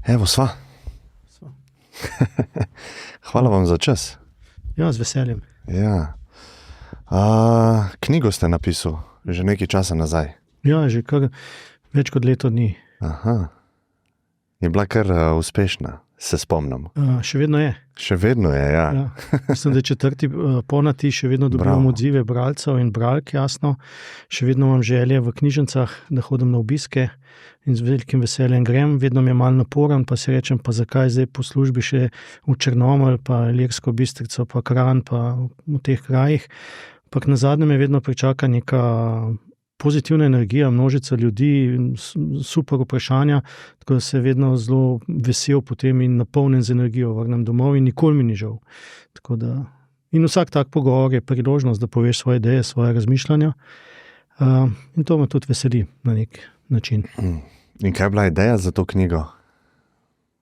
Evo sva. Hvala vam za čas. Ja, z veseljem. Ja. Knjigo ste napisal že nekaj časa nazaj. Ja, že kar več kot leto dni. Aha. Je bila kar uspešna, se spomnim. Še vedno je. Še vedno je, ja. Mislim, da je 4. ponati, še vedno dobivam odzive bralcev in bralk, jasno. Še vedno imam želje v knjižnicah, da hodim na obiske in z velikim veseljem grem. Vedno mi je malo naporen, pa si rečem, pa zakaj zdaj po službi še v Črnomelj, pa Ilirsko Bistrico, pa Kranj, pa v teh krajih. Ampak nazadnje me vedno pričaka neka pozitivna energija, množica ljudi, super vprašanja, tako da se vedno zelo vesel potem in napolnjen z energijo vrnem domov in nikoli mi ni žal. Tako da, in vsak tak pogovor je priložnost, da poveš svoje ideje, svoje razmišljanja. In to me tudi veseli na nek način. In kaj je bila ideja za to knjigo?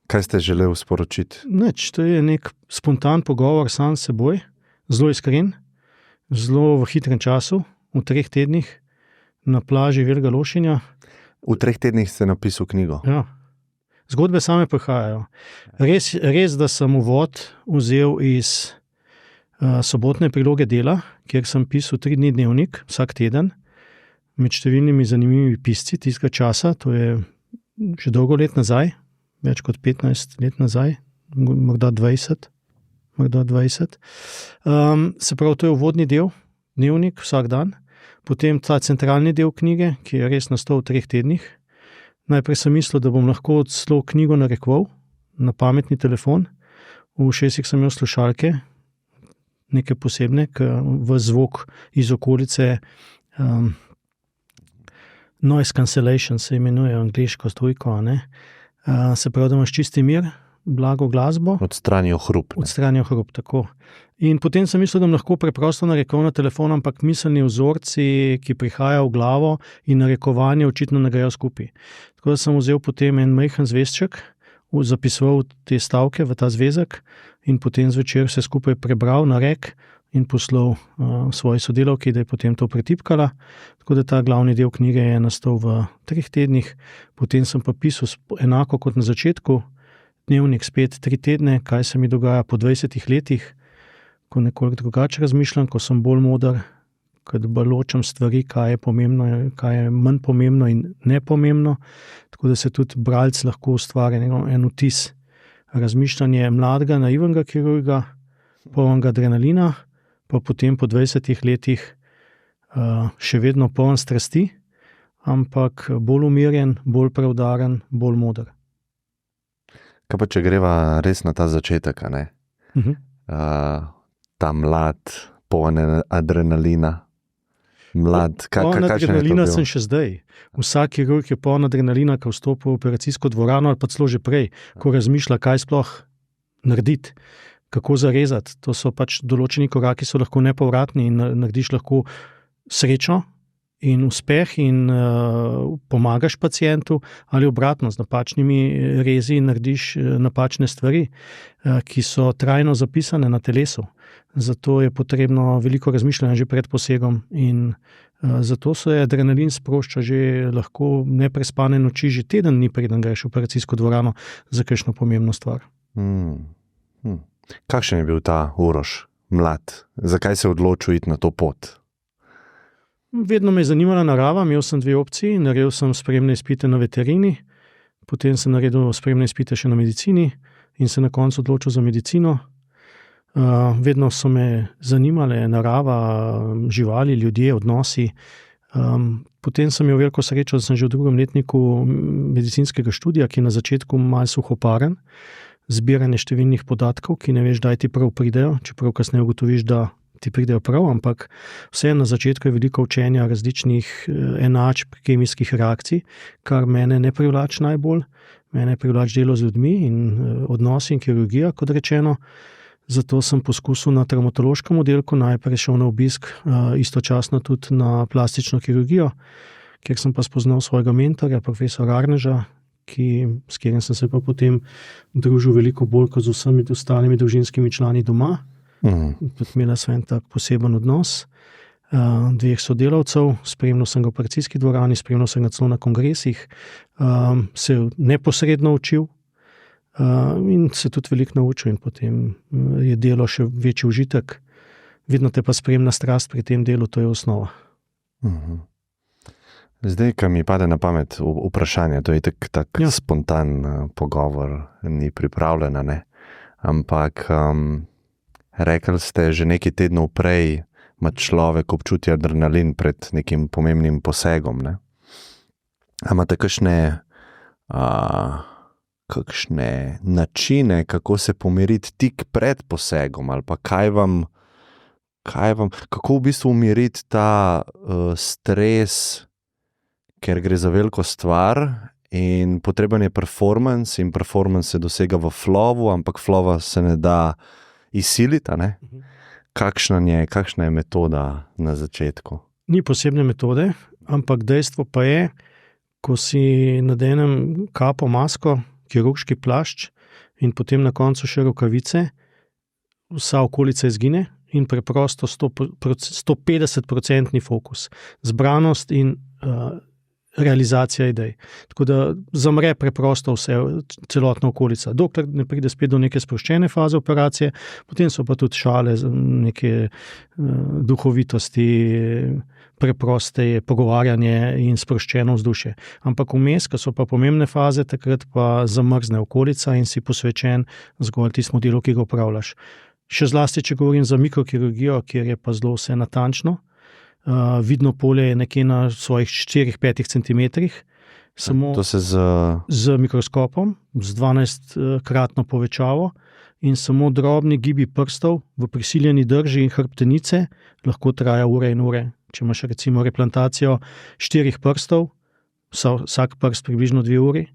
Kaj ste želeli sporočiti? Nič, to je nek spontan pogovor sam s seboj, zelo iskren, zelo v hitrem času, v 3 tednih, na plaži Velikega Lošinja. V 3 tednih ste napisal knjigo? Ja. Zgodbe same prihajajo. Res, da sem uvod vzel iz sobotne priloge Dela, kjer sem pisal 3 dni dnevnik, vsak teden, med številnimi zanimivimi pisci tistega časa, to je že dolgo let nazaj, več kot 15 let nazaj, morda 20. Se pravi, to je uvodni del, dnevnik vsak dan. Potem ta centralni del knjige, ki je res nastal v 3 tednih. Najprej sem mislil, da bom lahko celo knjigo narekoval na pametni telefon. V ušesih sem imel slušalke, neke posebne, v zvok iz okolice, noise cancellation se imenuje angleško stojko, se pravi, da imaš čisti mir, blago glasbo. Odstranijo hrup. Odstranijo hrup, tako. In potem sem mislil, da bom lahko preprosto narekoval na telefon, ampak miselni vzorci, ki prihajajo v glavo in narekovanje očitno ne grejo skupaj. Tako da sem vzel potem en majhen zvezček, zapisoval te stavke v ta zvezek in potem zvečer se skupaj prebral, narek in poslal svoji sodelavki, da je potem to pretipkala. Tako da ta glavni del knjige je nastal v 3 tednih, potem sem pa pisal enako kot na začetku, dnevnik spet 3 tedne, kaj se mi dogaja po 20 letih, ko nekoliko drugače razmišljam, ko sem bolj moder, ko bolj ločem stvari, kaj je pomembno, kaj je manj pomembno in nepomembno, tako da se tudi bralec lahko ustvari en vtis. Razmišljanje mladega, naivnega kirurga, polnega adrenalina, pa potem po 20 letih še vedno poln strasti, ampak bolj umirjen, bolj preudaren, bolj moder. Kaj pa, če greva res na ta začetek, ne? Ta mlad, poln adrenalina. Poln adrenalina sem še zdaj. Vsak kirurg je poln adrenalina, ko vstopi v operacijsko dvorano ali pa celo že prej, ko razmišlja, kaj sploh narediti, kako zarezati. To so pač določeni koraki, so lahko nepovratni in narediš lahko srečo in uspeh in pomagaš pacientu ali obratno, z napačnimi rezi narediš napačne stvari, ki so trajno zapisane na telesu. Zato je potrebno veliko razmišljanja že pred posegom in zato se adrenalin sprošča že lahko neprespane noči, že teden dni preden greš v operacijsko dvorano za kakšno pomembno stvar. Kakšen je bil ta Uroš, mlad? Zakaj se je odločil iti na to pot? Vedno me je zanimala narava, imel sem 2 opciji, naredil sem sprejemne izpite na veterini, potem sem naredil sprejemne izpite še na medicini in se na koncu odločil za medicino. Vedno so me zanimale narava, živali, ljudje, odnosi. Potem sem imel veliko srečo, da sem že v 2. letniku medicinskega študija, ki je na začetku malo suhoparen, zbiranje številnih podatkov, ki ne veš, kdaj ti prav pridejo, čeprav kasneje ugotoviš, da ti pridejo prav, ampak vse na začetku je veliko učenja različnih enačb kemijskih reakcij, kar mene ne privlači najbolj. Mene privlači delo z ljudmi in odnosi in kirurgija, kot rečeno. Zato sem poskusil na travmatološkem oddelku, najprej šel na obisk istočasno tudi na plastično kirurgijo, kjer sem pa spoznal svojega mentorja, profesor Arneža, s katerim sem se pa potem družil veliko bolj kot z vsemi ostalimi družinskimi člani doma. Imela sem en tak poseben odnos. 2 sodelavcev, spremljal sem ga v operacijski dvorani, spremljal sem ga celo na kongresih, se neposredno učil in se tudi veliko naučil in potem je delo še večji užitek. Vedno te pa spremlja strast pri tem delu, to je osnova. Zdaj, ko mi pade na pamet vprašanje, to je tak spontan pogovor, ni pripravljena, ne? Ampak rekli ste, že nekaj tednov prej ima človek občuti adrenalin pred nekim pomembnim posegom, ne? A imate kakšne načine, kako se pomiriti tik pred posegom, ali pa kako v bistvu umiriti ta stres, ker gre za veliko stvar in potreben je performance in performance se dosega v flowu, ampak flowa se ne da izsiliti, a ne? Kakšna je metoda na začetku? Ni posebne metode, ampak dejstvo pa je, ko si nadenem kapo, masko, kirurški plašč in potem na koncu še rokavice, vsa okolica izgine in preprosto 150% fokus, zbranost in realizacija idej. Tako da zamre preprosto vse, celotna okolica. Dokler ne pride spet do neke sproščene faze operacije, potem so pa tudi šale, neke duhovitosti, preproste pogovarjanje in sproščeno vzdušje. Ampak vmes, ko so pa pomembne faze, takrat pa zamrzne okolica in si posvečen zgolj tistemu delu, ki ga opravljaš. Še zlasti, če govorim za mikrokirurgijo, kjer je pa zelo vse natančno, vidno polje je nekje na svojih 4-5 centimetrih, samo z mikroskopom, z 12-kratno povečavo in samo drobni gibi prstov v prisiljeni drži in hrbtenice lahko traja ure in ure. Če imaš recimo replantacijo 4 prstov, vsak prst približno 2 uri,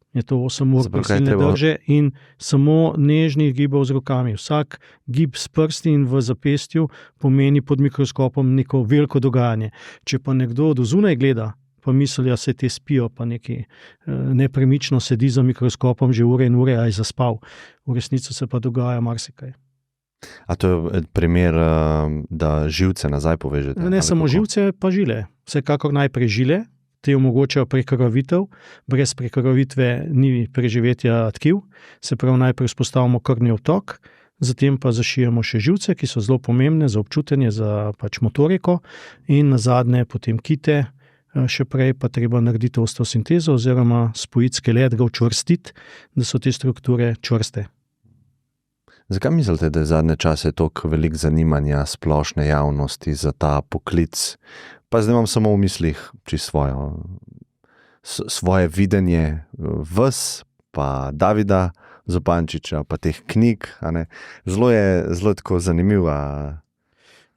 je to 8 ur prisilne drže in samo nežnih gibov z rokami. Vsak gib s prsti in v zapestju pomeni pod mikroskopom neko veliko dogajanje. Če pa nekdo do zunaj gleda, pa mislijo, se te spijo, pa neki nepremično sedi za mikroskopom že ure in ure, a je zaspal. V resnici se pa dogaja marsikaj. A to je primer, da živce nazaj povežete? Ne samo živce, pa žile. Vsekakor najprej žile, te omogočajo prekrvavitev, brez prekrvavitve ni preživetja tkiv, se pravi najprej vzpostavimo krvni obtok, zatem pa zašijemo še živce, ki so zelo pomembne za občutenje, za pač motoriko in nazadnje potem kite, še prej pa treba narediti osteosintezo oziroma spojiti skelet, ga učvrstiti, da so te strukture čvrste. Zakaj mislite, da je zadnje čase toliko veliko zanimanja splošne javnosti za ta poklic? Pa zdaj imam samo v mislih svoje videnje vas, pa Davida Zupančiča, pa teh knjig, a ne? Zelo je tako zanimiva.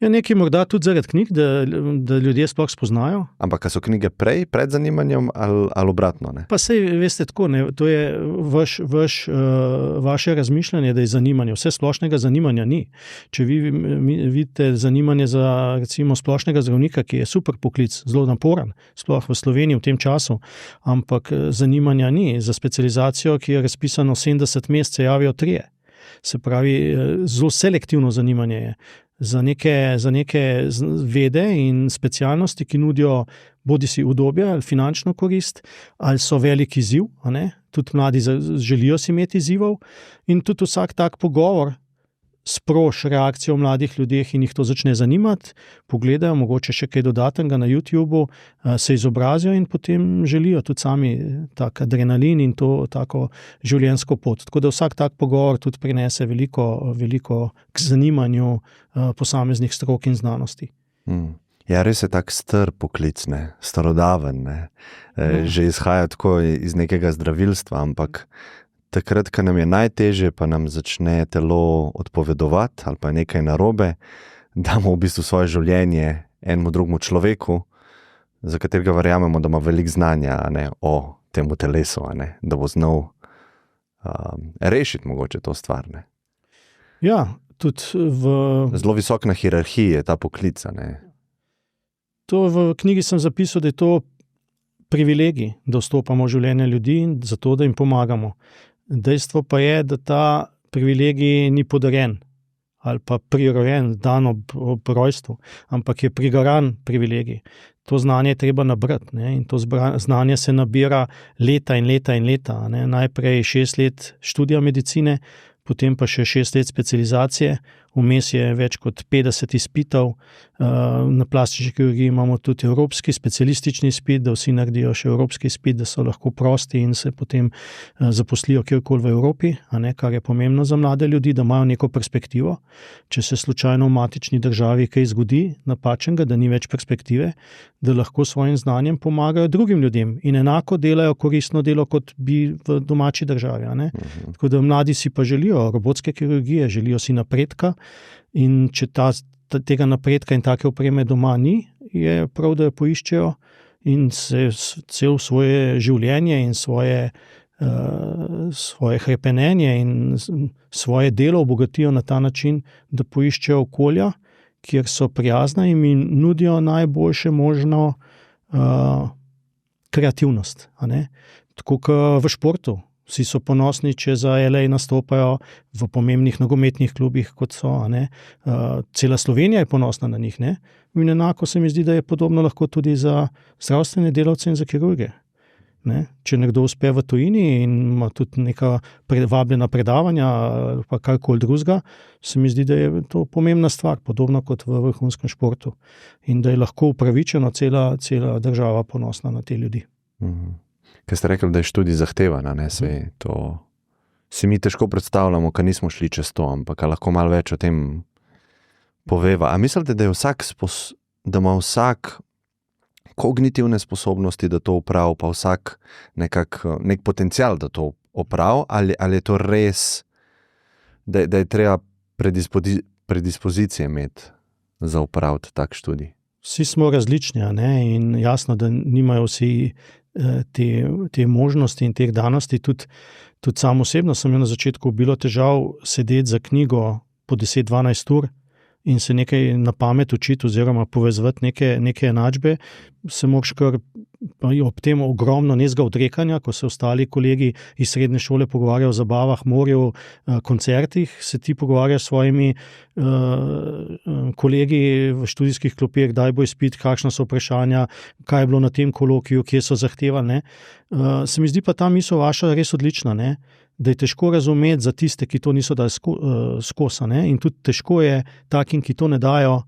Ja, nekaj morda tudi zaradi knjig, da ljudje sploh spoznajo. Ampak so knjige pred zanimanjem ali obratno? Ne? Pa sej, veste, tako, ne, to je vaše razmišljanje, da je zanimanje. Vse splošnega zanimanja ni. Če vi vidite zanimanje za recimo splošnega zdravnika, ki je super poklic, zelo naporen, sploh v Sloveniji v tem času, ampak zanimanja ni. Za specializacijo, ki je razpisano 70 mest, se javijo 3. Se pravi, zelo selektivno zanimanje je. Za neke vede in specialnosti, ki nudijo bodisi udobje ali finančno korist, ali so velik izziv, a ne? Tudi mladi želijo si imeti izzivov in tudi vsak tak pogovor sproži reakcijo v mladih ljudeh in jih to začne zanimati, pogledajo mogoče še kaj dodatnega na YouTubeu, se izobrazijo in potem želijo tudi sami tak adrenalin in to tako življenjsko pot. Tako da vsak tak pogovor tudi prinese veliko k zanimanju posameznih strok in znanosti. Ja, res je tak star poklic, ne? Starodaven, ne? Že izhaja tako iz nekega zdravilstva, ampak takrat, ko nam je najtežje, pa nam začne telo odpovedovati ali pa nekaj narobe, damo v bistvu svoje življenje enemu drugemu človeku, za katerega verjamemo, da ima veliko znanja, a ne, o temu telesu, a ne, da bo znal rešiti mogoče to stvar. Ne. Ja, tudi zelo visok na hierarhiji je ta poklic, a ne. To v knjigi sem zapisal, da je to privilegij, da vstopamo v življenje ljudi in zato, da jim pomagamo. Dejstvo pa je, da ta privilegij ni podarjen. ali pa prirojen, dan ob rojstvu, ampak je prigaran privilegij. To znanje je treba nabrati, ne? In to znanje se nabira leta in leta in leta. Ne? Najprej 6 let študija medicine, potem pa še 6 let specializacije, vmes je več kot 50 izpitov, na plastični kirurgiji imamo tudi evropski specialistični izpit, da vsi naredijo še evropski izpit, da so lahko prosti in se potem zaposlijo kjerkoli v Evropi, kar je pomembno za mlade ljudi, da imajo neko perspektivo. Če se slučajno v matični državi kaj zgodi napačnega, da ni več perspektive, da lahko svojim znanjem pomagajo drugim ljudem in enako delajo koristno delo, kot bi v domači državi. Tako da mladi si pa želijo robotske kirurgije, želijo si napredka, in če tega napredka in take opreme doma ni, je prav, da jo poiščejo in se cel svoje življenje in svoje hrepenenje in svoje delo obogatijo na ta način, da poiščejo okolja, kjer so prijazna in mi nudijo najboljše možno kreativnost. Tako kot v športu. Vsi so ponosni, če za LA nastopajo v pomembnih nogometnih klubih, kot so. Cela Slovenija je ponosna na njih. Ne? In enako se mi zdi, da je podobno lahko tudi za zdravstvene delavce in za kirurge. Ne? Če nekdo uspe v tujini in ima tudi neka vabljena predavanja ali pa karkoli drugega, se mi zdi, da je to pomembna stvar, podobno kot v vrhunskem športu. In da je lahko upravičeno cela država ponosna na te ljudi. Ker ste rekli, da je študij zahtevan, to si mi težko predstavljamo, ker nismo šli čez to, ampak lahko malo več o tem poveva. A mislite, da ima vsak kognitivne sposobnosti, da to opravi, pa vsak nek potencial, da to opravi, ali je to res, da je treba predispozicije imeti za opraviti tak študij? Vsi smo različni, in jasno, da nimajo vsi te možnosti in teh danosti. Tudi sam osebno sem na začetku bilo težav sedeti za knjigo po 10-12 ur in se nekaj na pamet učiti oziroma povezovati neke enačbe. Se moraš kar ob tem ogromno nezga odrekanja, ko se ostali kolegi iz srednje šole pogovarjajo o zabavah, morju, koncertih, se ti pogovarjaš s svojimi kolegi v študijskih klopeh, kdaj bo izpit, kakšna so vprašanja, kaj je bilo na tem kolokviju, kje so zahtevali. Se mi zdi pa ta misel vaša res odlična, da je težko razumeti za tiste, ki to niso dali skozi. In tudi težko je takim, ki to ne dajo,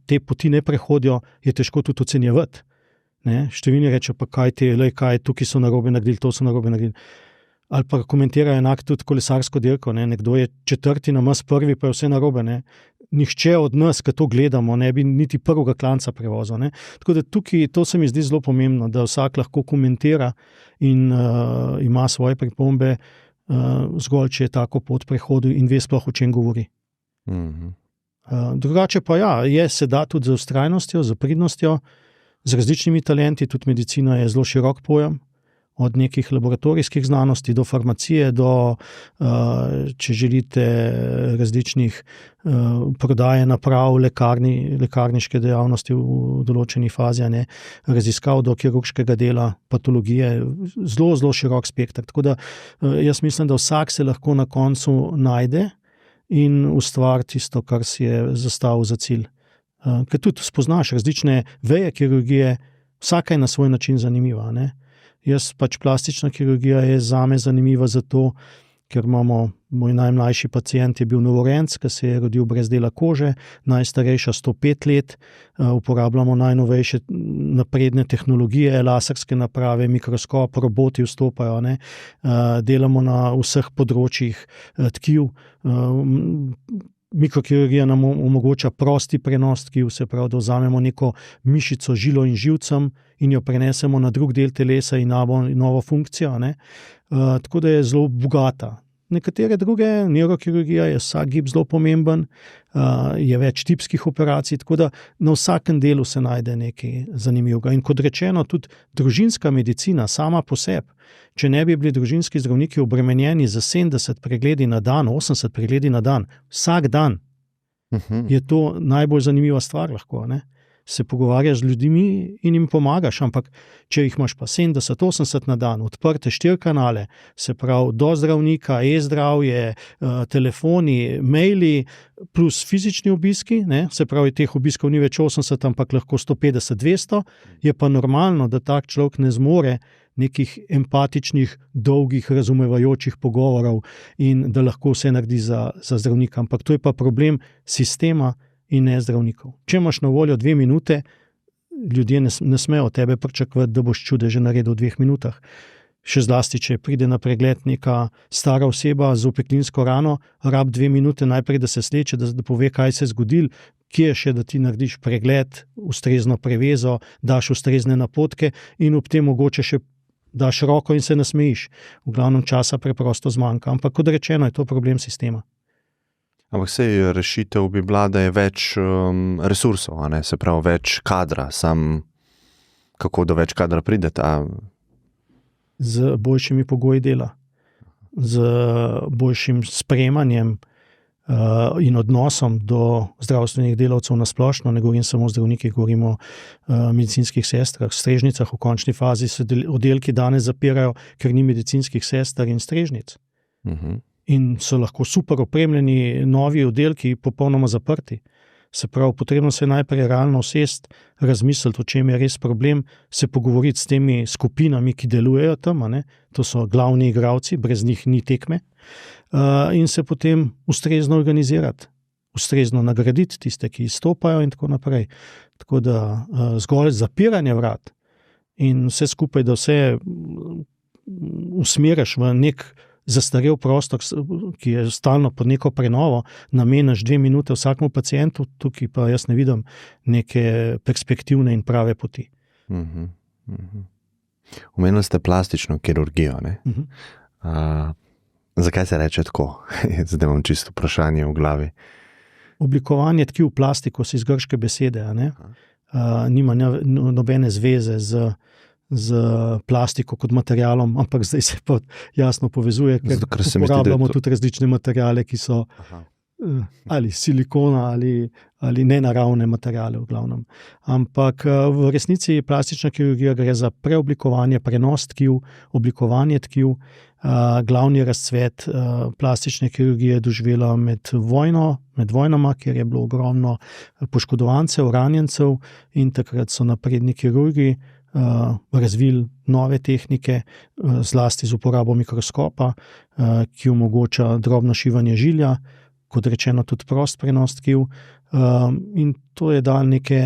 te poti ne prehodijo, je težko tudi ocenjevati. Številni rečejo, pa kaj tukaj so narobe naredili, to so narobe naredili. Ali pa komentirajo enak tudi kolesarsko dirko. Nekdo je 4. na mas 1, pa je vse narobe. Nihče od nas, ki to gledamo, ne bi niti prvega klanca prevozil. Tako da tukaj to se mi zdi zelo pomembno, da vsak lahko komentira in ima svoje pripombe, zgolj, če je tako pot prehodu in ve sploh, o čem govori. Drugače pa se da tudi z vztrajnostjo, z pridnostjo, z različnimi talenti, tudi medicina je zelo širok pojem, od nekih laboratorijskih znanosti do farmacije, do, če želite, različnih prodaje naprav, lekarniške dejavnosti v določeni fazi, raziskav do kirurškega dela, patologije, zelo, zelo širok spekter. Tako da jaz mislim, da vsak se lahko na koncu najde in ustvari tisto, kar si je zastavil za cilj. Ker tudi spoznaš različne veje kirurgije, vsaka je na svoj način zanimiva. Jaz plastična kirurgija je zame zanimiva zato, ker moj najmlajši pacient je bil novorojenec, ki se je rodil brez dela kože, najstarejša 105 let, uporabljamo najnovejše napredne tehnologije, laserske naprave, mikroskop, roboti vstopajo, delamo na vseh področjih tkiv. Mikrokirurgija nam omogoča prosti prenos tkiv, se pravi, da vzamemo neko mišico, žilo in živcem in jo prenesemo na drug del telesa in novo funkcijo. Tako da je zelo bogata. Nekatere druge, neurokirurgija je vsak gib zelo pomemben, je več tipskih operacij, tako da na vsakem delu se najde nekaj zanimivega. In kot rečeno, tudi družinska medicina sama po sebi, če ne bi bili družinski zdravniki obremenjeni za 70 pregledi na dan, 80 pregledi na dan, vsak dan, je to najbolj zanimiva stvar lahko. se pogovarjaš z ljudmi in jim pomagaš, ampak če jih imaš pa 70-80 na dan, odprte 4 kanale, se pravi do zdravnika, e-zdravje, telefoni, maili, plus fizični obiski, ne, se pravi teh obiskov ni več 80, ampak lahko 150-200, je pa normalno, da tak človek ne zmore nekih empatičnih, dolgih, razumevajočih pogovorov in da lahko vse naredi za zdravnika. Ampak to je pa problem sistema in ne zdravnikov. Če imaš na voljo 2 minute, ljudje ne smejo od tebe pričakovati, da boš čudeže naredil v 2 minutah. Še zlasti, če pride na pregled neka stara oseba z opeklinsko rano, rab 2 minute najprej, da se sleče, da pove, kaj se je zgodilo, kje je še, da ti narediš pregled, ustrezno prevezo, daš ustrezne napotke in ob tem mogoče še daš roko in se nasmejiš. V glavnem časa preprosto zmanjka. Ampak kot rečeno, je to problem sistema. Ampak sej rešitev bi bila, da je več resursov, a ne? Se pravi več kadra, kako do več kadra pridete? Z boljšimi pogoji dela, z boljšim sprejemanjem in odnosom do zdravstvenih delavcev na splošno, ne govorim samo o zdravnikih, govorim o medicinskih sestrah, strežnicah. V končni fazi se oddelki danes zapirajo, ker ni medicinskih sester in strežnic. In so lahko super opremljeni novi oddelki popolnoma zaprti. Se pravi, potrebno se najprej realno usesti, razmisliti, o čem je res problem, se pogovoriti s temi skupinami, ki delujejo tam, ne? To so glavni igralci, brez njih ni tekme, in se potem ustrezno organizirati, ustrezno nagraditi tiste, ki izstopajo in tako naprej. Tako da zgolj zapiranje vrat in vse skupaj, da vse usmeriš v nek zastarel prostor, ki je stalno pod neko prenovo, nameniš 2 minute vsakemu pacientu, tukaj pa jaz ne vidim neke perspektivne in prave poti. Omenili ste plastično kirurgijo, ne? Zakaj se reče tako? Zdaj imam čisto vprašanje v glavi. Oblikovanje tkiv v plastiko si iz grške besede, a ne? Nima nobene zveze z plastiko kot materialom, ampak zdaj se pa jasno povezuje, ker uporabljamo tudi različne materiale, ki so ali silikona ali nenaravne materiale v glavnem. Ampak v resnici plastična kirurgija gre za preoblikovanje, prenos tkiv, oblikovanje tkiv. Glavni razcvet plastične kirurgije je doživela med vojnama, kjer je bilo ogromno poškodovancev, ranjencev in takrat so napredni kirurgi razvili nove tehnike, zlasti z uporabo mikroskopa, ki omogoča drobno šivanje žilja, kot rečeno tudi prost prenos tkiv, in to je dalo neke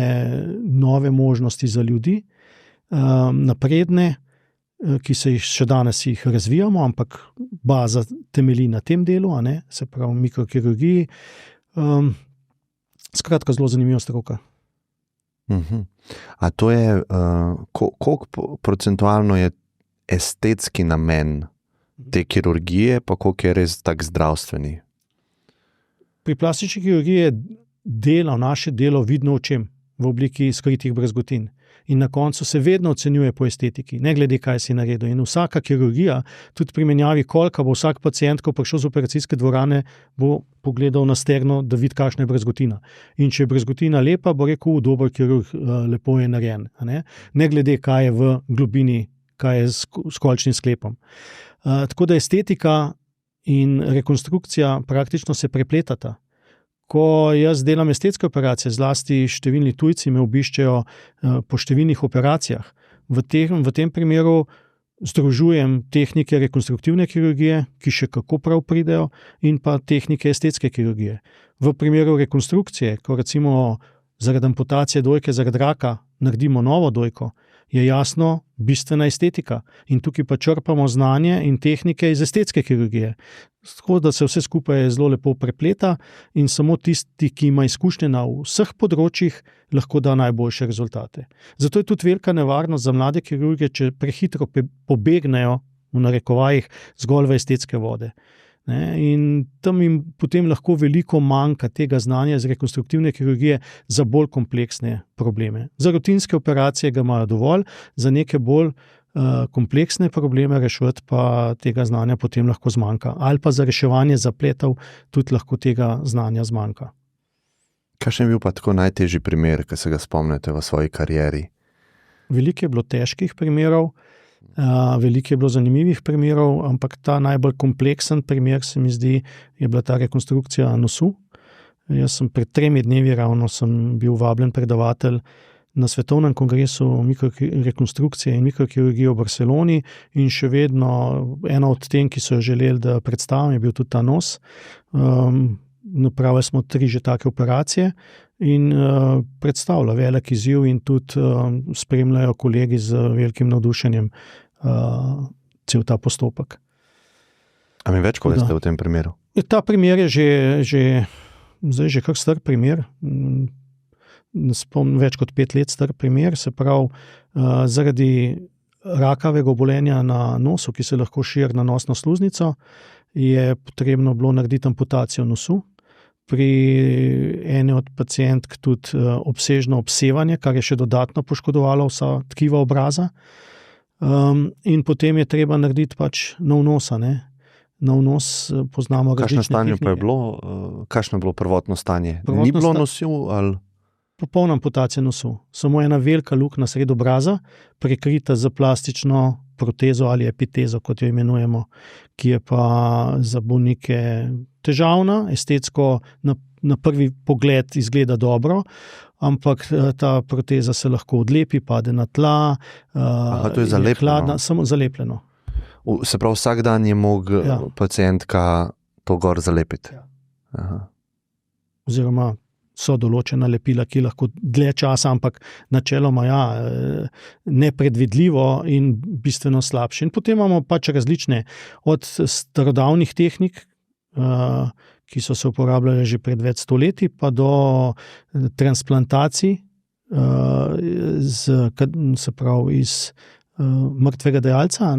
nove možnosti za ljudi, napredne, ki se jih še danes razvijamo, ampak baza temelji na tem delu, a ne, se pravi mikrokirurgiji. Skratka, zelo zanimiva stroka. A to je, koliko procentualno je estetski namen te kirurgije, pa koliko je res tak zdravstveni? Pri plastični kirurgiji je naše delo vidno očem v obliki skritih brazgotin. In na koncu se vedno ocenjuje po estetiki, ne glede kaj si naredil. In vsaka kirurgija, tudi pri menjavi kolka, bo vsak pacient, ko prišel z operacijske dvorane, bo pogledal na sterno, da vidi, kakšna je brazgotina. In če je brazgotina lepa, bo rekel, dober kirurg, lepo je narejen. Ne glede, kaj je v globini, kaj je s kolčnim sklepom. Tako da estetika in rekonstrukcija praktično se prepletata. Ko jaz delam estetske operacije, zlasti številni tujci me obiščejo po številnih operacijah. V tem primeru združujem tehnike rekonstruktivne kirurgije, ki še kako prav pridejo, in pa tehnike estetske kirurgije. V primeru rekonstrukcije, ko recimo zaradi amputacije dojke zaradi raka naredimo novo dojko, je jasno bistvena estetika. In tukaj pa črpamo znanje in tehnike iz estetske kirurgije. Tako da se vse skupaj zelo lepo prepleta in samo tisti, ki ima izkušnje na vseh področjih, lahko da najboljše rezultate. Zato je tudi velika nevarnost za mlade kirurge, če prehitro pobegnejo, v narekovajih, zgolj v estetske vode. In tam jim potem lahko veliko manjka tega znanja iz rekonstruktivne kirurgije za bolj kompleksne probleme. Za rutinske operacije ga imajo dovolj, za neke bolj kompleksne probleme reševati pa tega znanja potem lahko zmanjka. Ali pa za reševanje zapletov tudi lahko tega znanja zmanjka. Kakšen je bil pa tako najtežji primer, ki se ga spomnite v svoji karieri? Veliko je bilo težkih primerov, veliko je bilo zanimivih primerov, ampak ta najbolj kompleksen primer, se mi zdi, je bila ta rekonstrukcija nosu. Jaz sem pred 3 dnevi ravno bil vabljen predavatelj na Svetovnem kongresu rekonstrukcije in mikrokirurgije v Barceloni in še vedno ena od tem, ki so želeli, da predstavim, je bil tudi ta nos. Napravili smo 3 že take operacije in predstavlja velik izziv in tudi spremljajo kolegi z velikim navdušenjem cel ta postopek. A mi več poveste o tem primeru? Ta primer je že kar star primer, spomnim več kot 5 let star primer, se pravi zaradi rakavega obolenja na nosu, ki se lahko širi na nosno sluznico, je potrebno bilo narediti amputacijo nosu. Pri eni od pacientk tudi obsežno obsevanje, kar je še dodatno poškodovalo vsa tkiva obraza. In potem je treba narediti pač nov nos. Nov nos poznamo različne tehnike. Kakšno je bilo prvotno stanje? Ni bilo nosu ali? Popolna amputacija nosu. Samo ena velika luknja sredi obraza, prekrita z plastično protezo ali epitezo, kot jo imenujemo, ki je pa za bolnike težavna, estetsko na prvi pogled izgleda dobro, ampak ta proteza se lahko odlepi, pade na tla. To je zalepljeno? Hladna, samo zalepljeno. Se pravi, vsak dan je mogla pacientka to gor zalepiti? Ja. Oziroma so določena lepila, ki lahko dlje časa, ampak načeloma nepredvidljivo in bistveno slabše. In potem imamo pač različne, od starodavnih tehnik, ki so se uporabljale že pred več stoletji, pa do transplantacij, se pravi iz mrtvega dajalca,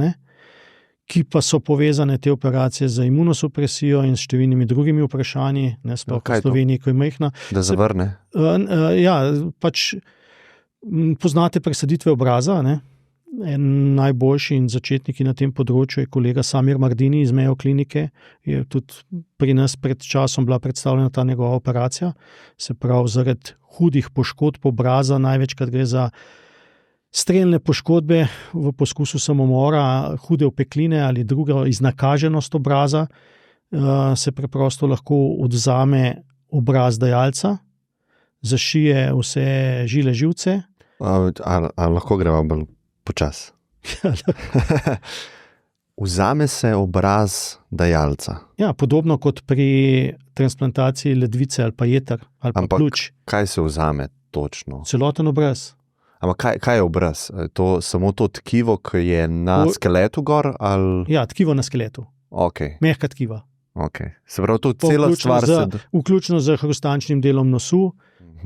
ki pa so povezane te operacije z imunosupresijo in s številnimi drugimi vprašanji, sploh v Sloveniji, ko je majhna. Da zavrne? Pač poznate presaditve obraza, En najboljši in začetniki na tem področju je kolega Samir Mardini iz Mayo klinike, je tudi pri nas pred časom bila predstavljena ta njegova operacija, se pravi zaradi hudih poškodb obraza, največkrat gre za strelne poškodbe v poskusu samomora, hude opekline ali druga iznakaženost obraza, se preprosto lahko odvzame obraz dajalca, zašije vse žile živce. A lahko greva bolj počas? Vzame se obraz dajalca. Ja, podobno kot pri transplantaciji ledvice ali pa jeter ali pa pljuč. Kaj se vzame točno? Celoten obraz. Ampak kaj je obraz? To samo to tkivo, ki je na skeletu gor? Ali? Ja, tkivo na skeletu. Okay. Mehka tkiva. Okay. Se pravi, to cela stvar vključno z hrustančnim delom nosu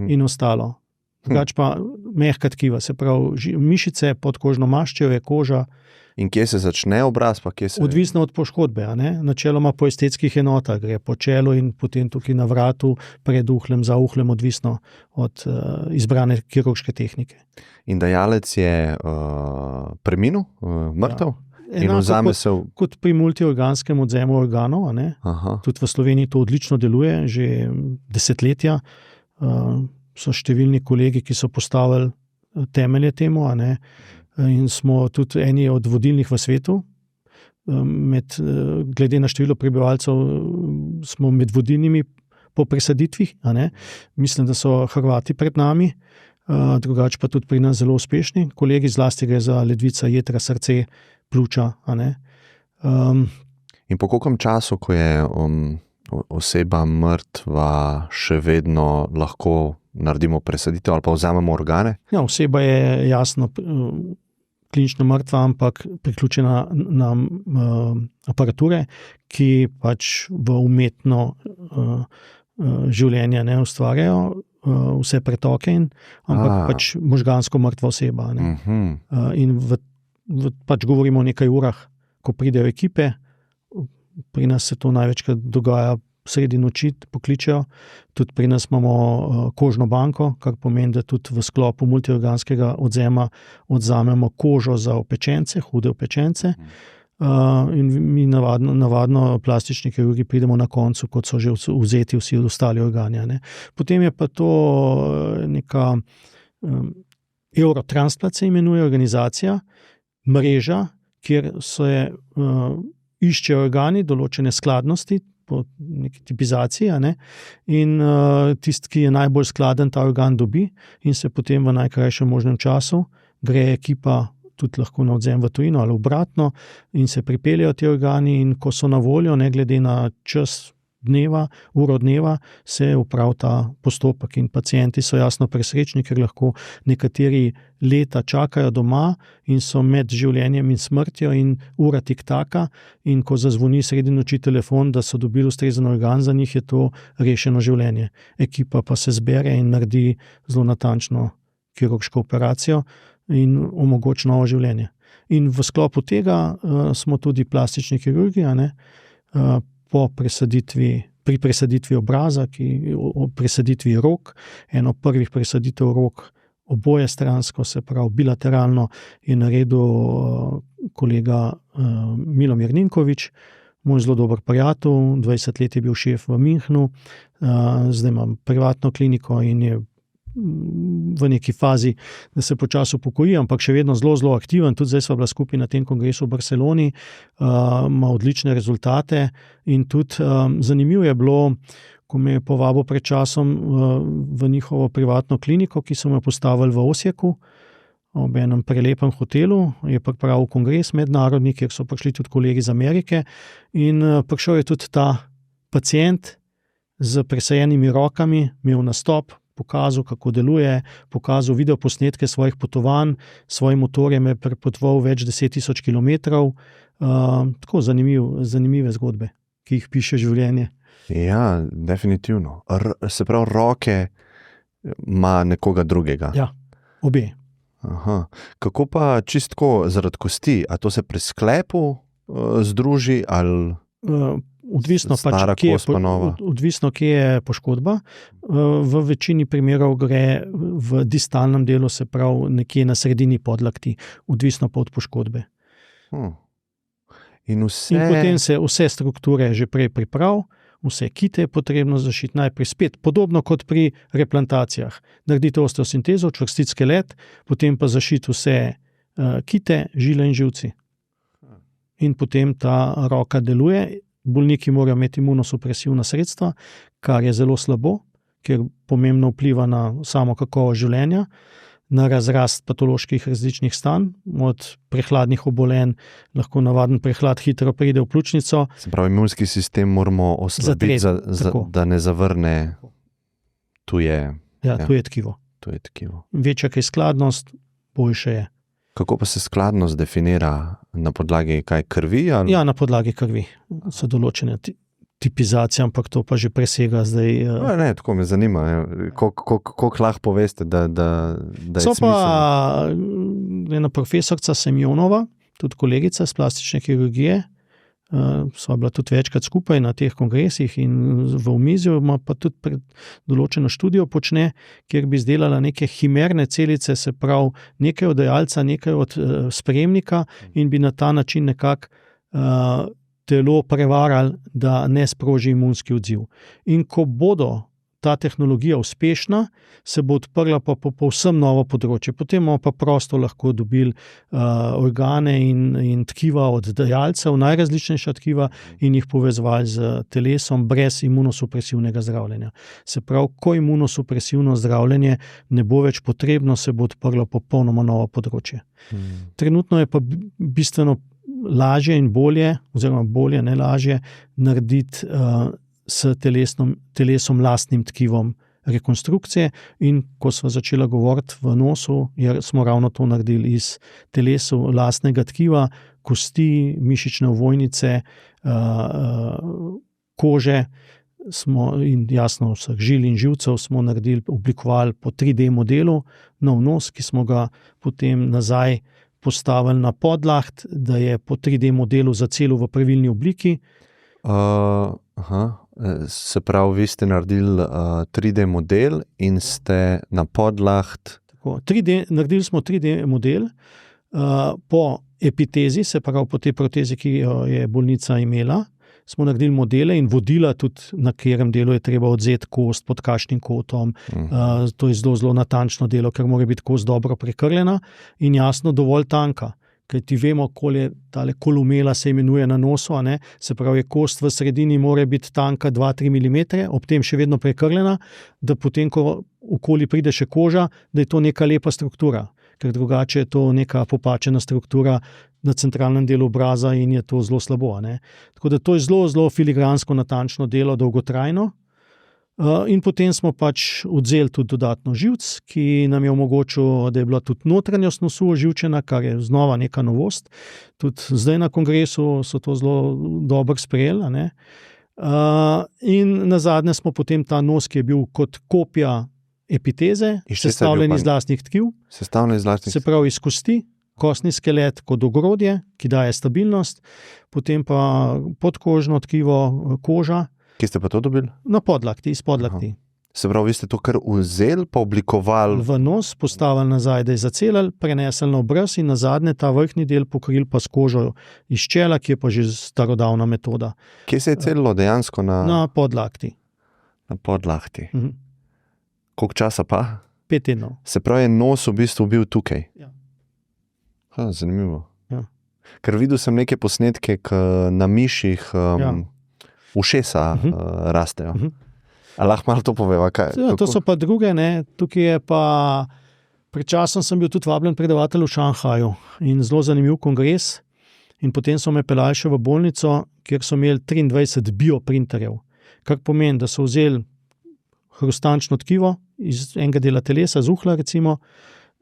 in ostalo. Drugač pa mehka tkiva, se pravi mišice, podkožno maščevo je koža. In kje se začne obraz? Pa kje se... Odvisno od poškodbe. Načeloma po estetskih enotah gre po čelu in potem tukaj na vratu, pred uhljem, za uhljem, odvisno od izbrane kirurške tehnike. In dajalec je preminul, mrtev? Enako kot pri multiorganskem odvzemu organov. Tudi v Sloveniji to odlično deluje, že desetletja. So številni kolegi, ki so postavili temelje temu, in smo tudi eni od vodilnih v svetu. Glede na število prebivalcev smo med vodilnimi po presaditvi. Mislim, da so Hrvati pred nami, drugače pa tudi pri nas zelo uspešni. Kolegi, zlasti gre za ledvica, jetra, srce, pljuča. In po kolkem času, ko je oseba mrtva, še vedno lahko naredimo presaditev ali pa vzamemo organe? Ja, oseba je jasno klinično mrtva, ampak priključena na aparature, ki pač v umetno življenje ustvarjajo vse pretoke, ampak pač možgansko mrtva oseba. In pač govorimo o nekaj urah, ko pridejo ekipe, pri nas se to največkrat dogaja sredi noči, pokličejo. Tudi pri nas imamo kožno banko, kar pomeni, da tudi v sklopu multiorganskega odvzema odvzamemo kožo za opečence, hude opečence. in mi navadno plastični kirurgi pridemo na koncu, kot so že vzeti vsi ostali organi. Ne. Potem je pa to neka Eurotransplant se imenuje organizacija, mreža, kjer se iščejo organi določene skladnosti po neki tipizaciji, ne? In tisti, ki je najbolj skladen, ta organ dobi in se potem v najkrajšem možnem času gre ekipa tudi lahko na odzem v tujino ali obratno in se pripeljejo ti organi in ko so na voljo, ne glede na čas dneva, uro dneva, se opravi ta postopek in pacienti so jasno presrečni, ker lahko nekateri leta čakajo doma in so med življenjem in smrtjo in ura tiktaka in ko zazvoni sredi noči telefon, da so dobili ustrezen organ, za njih je to rešeno življenje. Ekipa pa se zbere in naredi zelo natančno kirurško operacijo in omogoči novo življenje. In v sklopu tega smo tudi plastični kirurgi, pri presaditvi obraza, presaditvi rok, eno prvih presaditev rok oboje stransko, se pravi bilateralno, je naredil kolega Milomir Ninković, moj zelo dober prijatelj, 20 let je bil šef v Münchnu, zdaj imam privatno kliniko in je v neki fazi, da se počasi upokoji, ampak še vedno zelo, zelo aktiven. Tudi zdaj sva bila skupaj na tem kongresu v Barceloni, ima odlične rezultate in tudi zanimivo je bilo, ko me je povabil pred časom v njihovo privatno kliniko, ki so me postavili v Osijeku, ob enem prelepem hotelu, je pripravil kongres mednarodni, kjer so prišli tudi kolegi iz Amerike in prišel je tudi ta pacient z presajenimi rokami, imel nastop, pokazal, kako deluje, pokazal videoposnetke svojih potovanj, svoj motor je me prepotoval več 10,000 kilometrov. Tako zanimive zgodbe, ki jih piše življenje. Ja, definitivno. Se pravi, roke ima nekoga drugega. Ja, obe. Aha. Kako pa čistko zaradi kosti? A to se pri sklepu združi ali... Odvisno, kje je poškodba. V večini primerov gre v distalnem delu, se pravi nekje na sredini podlakti, odvisno pa od poškodbe. In potem se vse strukture že prej pripravi, vse kite je potrebno zašiti najprej spet, podobno kot pri replantacijah. Naredite osteosintezo, čvrstit skelet, potem pa zašiti vse kite, žile in živci. In potem ta roka deluje. Bolniki morajo imeti imunosupresivna sredstva, kar je zelo slabo, ker pomembno vpliva na samo kakovost življenja, na razrast patoloških različnih stanj, od prehladnih obolenj, lahko navaden prehlad hitro pride v pljučnico. Se pravi, imunski sistem moramo oslabiti, da ne zavrne tuje. Ja, tuje tkivo. Večja je skladnost, boljše je. Kako pa se skladnost definira? Na podlagi kaj, krvi? Ali? Ja, na podlagi krvi. So določene tipizacije, ampak to pa že presega zdaj. Ne, tako me zanima, koliko lahko poveste, da je so smisel. Pa ena profesorca Semjonova, tudi kolegica z plastične kirurgije, sva bila tudi večkrat skupaj na teh kongresih in v omizju ima pa tudi določeno študijo počne, kjer bi izdelala neke himerne celice, se pravi nekaj od dajalca, nekaj od sprejemnika in bi na ta način nekako telo prevarali, da ne sproži imunski odziv. In ko bodo ta tehnologija uspešna, se bo odprla pa povsem novo področje. Potem bomo pa prosto lahko dobili organe in tkiva od dajalcev, najrazličnejša tkiva in jih povezovali z telesom brez imunosupresivnega zdravljenja. Se pravi, ko imunosupresivno zdravljenje ne bo več potrebno, se bo odprlo popolnoma novo področje. Trenutno je pa bistveno lažje in bolje, oziroma bolje, ne lažje, narediti s telesom lastnim tkivom rekonstrukcije in ko smo začeli govoriti v nosu, smo ravno to naredili iz telesu lastnega tkiva, kosti, mišične ovojnice, kože smo in jasno vseh žil in živcev smo naredili, oblikovali po 3D modelu nov nos, ki smo ga potem nazaj postavili na podlaht, da je po 3D modelu zacelil v pravilni obliki. Se pravi, vi ste naredili 3D model in ste na podlaht... Naredili smo 3D model po epitezi, se pravi po tej protezi, ki jo je bolnica imela, smo naredili modele in vodila tudi, na katerem delu je treba odvzeti kost, pod kakšnim kotom. To je zelo, zelo natančno delo, ker mora biti kost dobro prekrljena in jasno dovolj tanka. Ker ti vemo, koliko je tale kolumela se imenuje na nosu, a ne? Se pravi, kost v sredini mora biti tanka 2-3 mm, ob tem še vedno prekrljena, da potem, ko okoli pride še koža, da je to neka lepa struktura. Ker drugače je to neka popačena struktura na centralnem delu obraza in je to zelo slabo. Ne? Tako da to je zelo, zelo filigransko, natančno delo, dolgotrajno. In potem smo pač vzeli tudi dodatno živc, ki nam je omogočil, da je bila tudi notranjost nosu oživčena, kar je znova neka novost. Tudi zdaj na kongresu so to zelo dobro sprejeli. Ne? In nazadnje smo potem ta nos, ki je bil kot kopija epiteze, sestavljen iz lastnih tkiv, se pravi iz kosti, kostni skelet kot ogrodje, ki daje stabilnost, potem pa podkožno tkivo, koža. Kje ste pa to dobili? Na podlakti, iz podlakti. Se pravi, vi ste to kar vzeli, pa oblikovali? V nos, postavili nazaj, da je zacelili, prenesli na obraz in nazadnje ta vrhnji del pokrili pa s kožo iz čela, ki je pa že starodavna metoda. Kje se je celilo dejansko? Na podlakti. Na podlakti. Koliko časa pa? 5 tednov. Se pravi, je nos v bistvu bil tukaj? Ja. Zanimivo. Ja. Ker videl sem neke posnetke, na miših ušesa rastejo. A lahko malo to poveva? To so pa druge, ne? Tukaj je pa, pred časom sem bil tudi vabljen predavatelj v Šanghaju in zelo zanimiv kongres in potem so me peljali še v bolnico, kjer so imeli 23 bioprinterjev, kar pomeni, da so vzeli hrustančno tkivo iz enega dela telesa, zuhla recimo,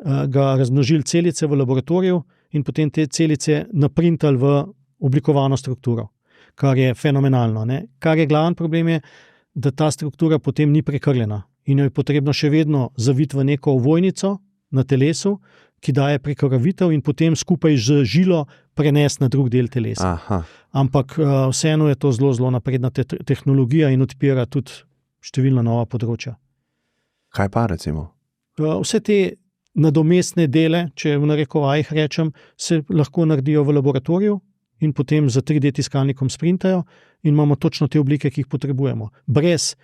ga razmnožili celice v laboratoriju in potem te celice naprintali v oblikovano strukturo, kar je fenomenalno. Ne? Kar je glaven problem je, da ta struktura potem ni prekrljena in jo je potrebno še vedno zaviti v neko ovojnico na telesu, ki daje prekrvavitev in potem skupaj z žilo prenesti na drug del telesa. Aha. Ampak vseeno je to zelo, zelo napredna tehnologija in odpira tudi številna nova področja. Kaj pa recimo? Vse te nadomestne dele, če v narekovajih rečem, se lahko naredijo v laboratoriju in potem za 3D tiskalnikom sprintajo in imamo točno te oblike, ki jih potrebujemo. Brez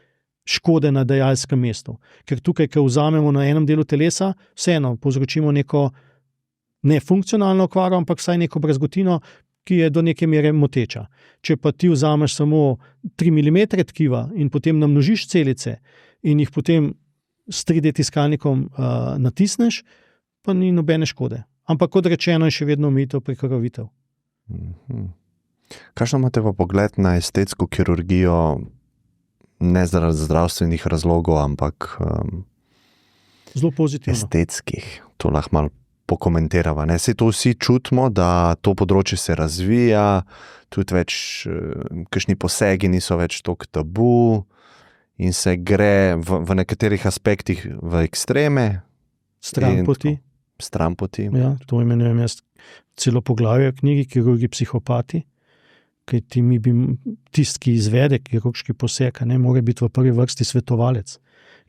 škode na dajalskem mestu. Ker tukaj, ko vzamemo na enem delu telesa, vseeno povzročimo neko nefunkcionalno okvaro, ampak vsaj neko brazgotino, ki je do neke mere moteča. Če pa ti vzameš samo 3 mm tkiva in potem namnožiš celice in jih potem s 3D tiskalnikom natisneš, pa ni nobene škode. Ampak kot rečeno, je še vedno omejitev prekrvavitev. Kakšno imate pa pogled na estetsko kirurgijo, ne zaradi zdravstvenih razlogov, ampak zelo pozitivno. Estetskih? To lahko malo pokomentirava. Saj to vsi čutimo, da to področje se razvija, tudi več, kakšni posegi niso več toliko tabu in se gre v nekaterih aspektih v ekstreme. Stranpoti. Ja, to imenujem jaz celo poglavje v knjigi Kirurgi psihopati, ker tisti, ki izvede kirurški poseg, ne more biti v prvi vrsti svetovalec